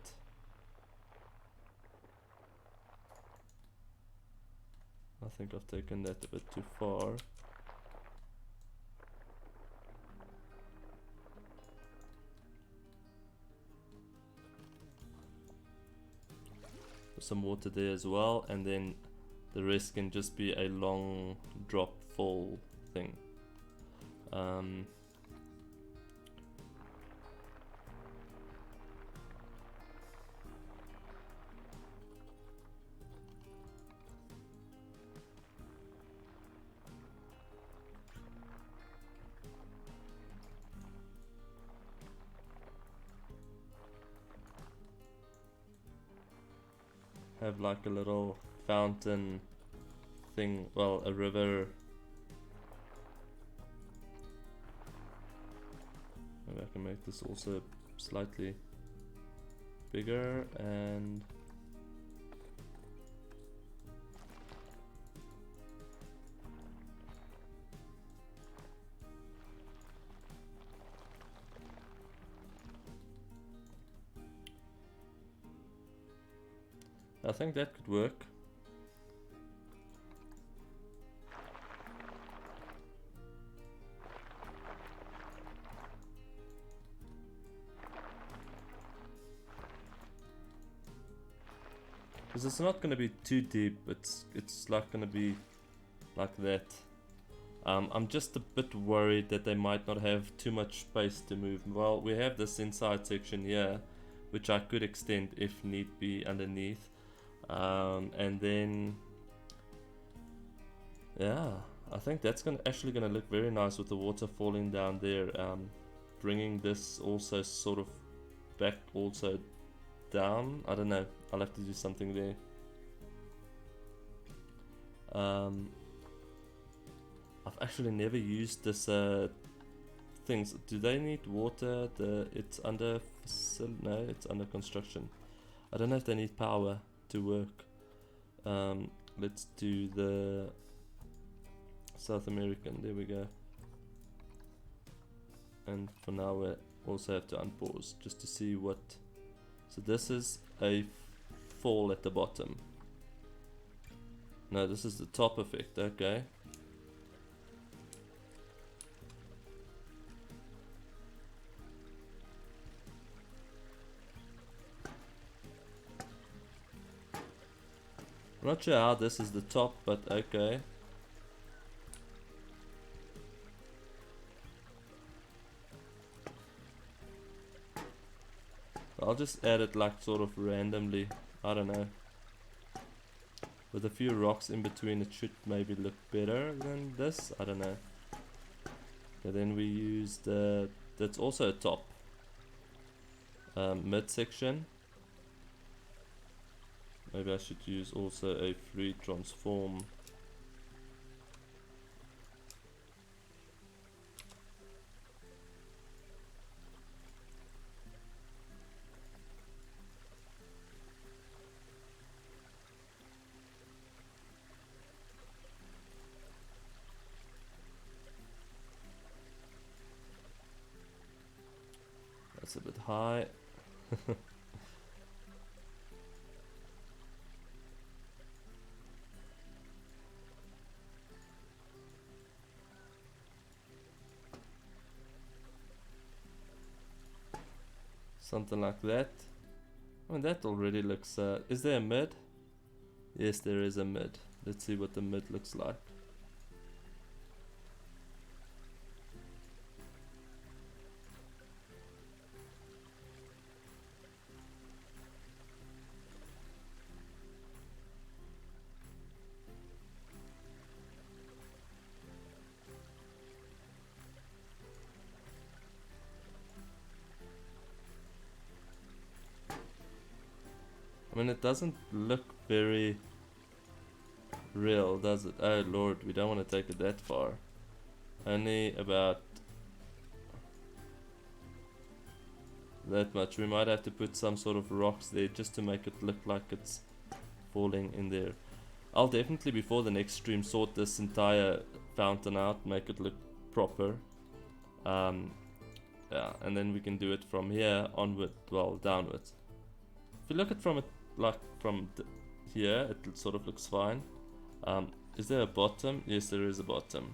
I think I've taken that a bit too far. Put some water there as well, and then the rest can just be a long drop fall thing. Have like a little fountain thing, well, a river. Maybe I can make this also slightly bigger, and I think that could work. Because it's not going to be too deep, it's like going to be like that. I'm just a bit worried that they might not have too much space to move. Well, we have this inside section here, which I could extend if need be underneath. And then yeah, I think that's actually gonna look very nice with the water falling down there, bringing this also sort of back also down. I don't know, I'll have to do something there. I've actually never used this things. Do they need water? It's under no, it's under construction. I don't know if they need power to work. Let's do the South American. There we go. And for now we also have to unpause just to see what. So this is a fall at the bottom. No, this is the top effect. Okay. I'm not sure how this is the top, but okay. I'll just add it like sort of randomly. I don't know. With a few rocks in between, it should maybe look better than this. I don't know. And then we use the, that's also a top midsection. Maybe I should use also a free transform. That's a bit high. Something like that. I mean, that already looks... is there a mid? Yes, there is a mid. Let's see what the mid looks like. I mean, it doesn't look very real, does it? Oh lord, we don't want to take it that far. Only about that much. We might have to put some sort of rocks there just to make it look like it's falling in there. I'll definitely, before the next stream, sort this entire fountain out, make it look proper. Yeah, and then we can do it from here onward, well, downwards. If you look at from it, like from here, it sort of looks fine. Is there a bottom? Yes, there is a bottom.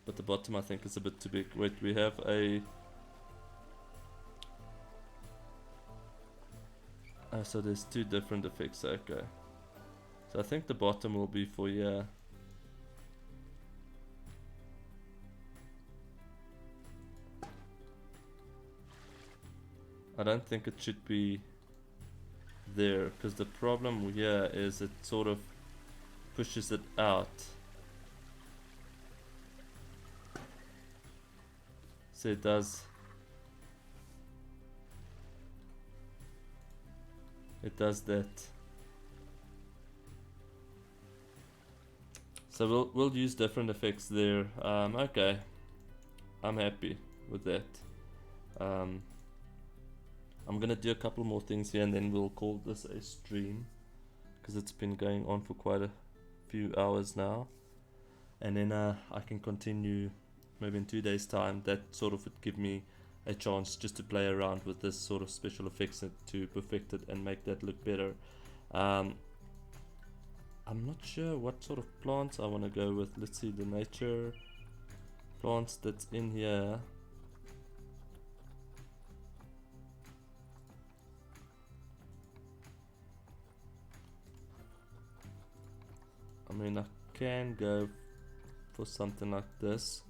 But the bottom I think is a bit too big. Wait, we have a... so there's two different effects, okay. So I think the bottom will be for here. I don't think it should be there, because the problem here is it sort of pushes it out. So it does that. So we'll use different effects there. Okay, I'm happy with that. I'm gonna do a couple more things here and then we'll call this a stream, because it's been going on for quite a few hours now. And then I can continue maybe in 2 days time. That sort of would give me a chance just to play around with this sort of special effects to perfect it and make that look better. I'm not sure what sort of plants I want to go with. Let's see the nature plants that's in here. I mean, I can go for something like this.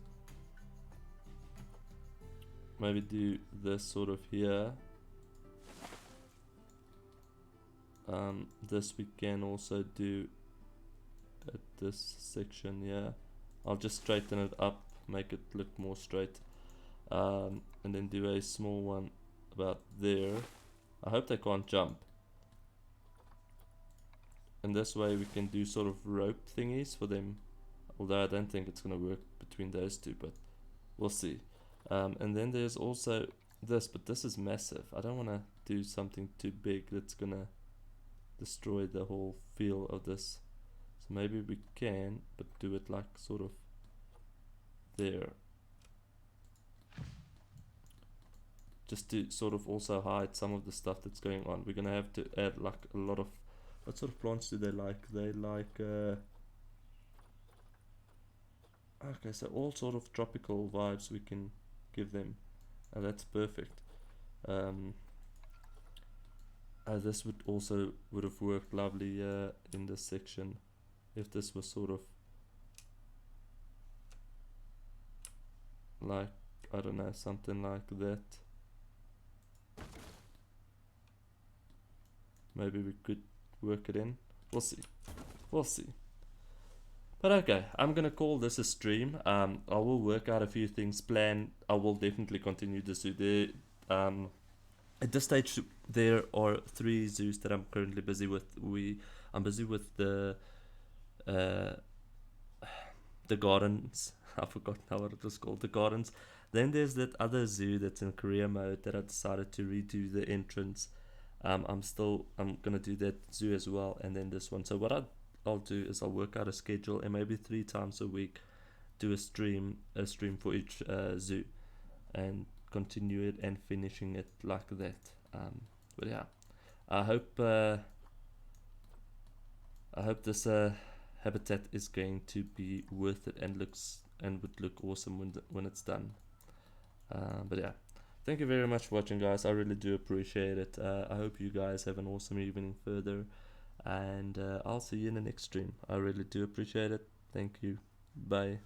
Maybe do this sort of here. This we can also do at this section here. I'll just straighten it up, make it look more straight, and then do a small one about there. I hope they can't jump. And this way we can do sort of rope thingies for them, although I don't think it's going to work between those two, but we'll see. And then there's also this, but this is massive. I don't want to do something too big that's gonna destroy the whole feel of this. So maybe we can, but do it like sort of there, just to sort of also hide some of the stuff that's going on. We're gonna have to add like a lot of, what sort of plants do they like? They like okay, so all sort of tropical vibes we can give them. That's perfect. This would have worked lovely in this section if this was sort of like, I don't know, something like that. Maybe we could work it in. We'll see. We'll see. But okay, I'm gonna call this a stream. I will work out a few things. I will definitely continue the zoo. At this stage, there are 3 zoos that I'm currently busy with. I'm busy with the gardens. I forgot now what it was called. The gardens. Then there's that other zoo that's in career mode that I decided to redo the entrance. I'm gonna do that zoo as well, and then this one. So what I'll do is I'll work out a schedule, and maybe 3 times a week do a stream for each zoo, and continue it and finishing it like that. But yeah, I hope this habitat is going to be worth it and would look awesome when it's done. But yeah, thank you very much for watching, guys. I really do appreciate it. I hope you guys have an awesome evening further, and I'll see you in the next stream. I really do appreciate it. Thank you. Bye.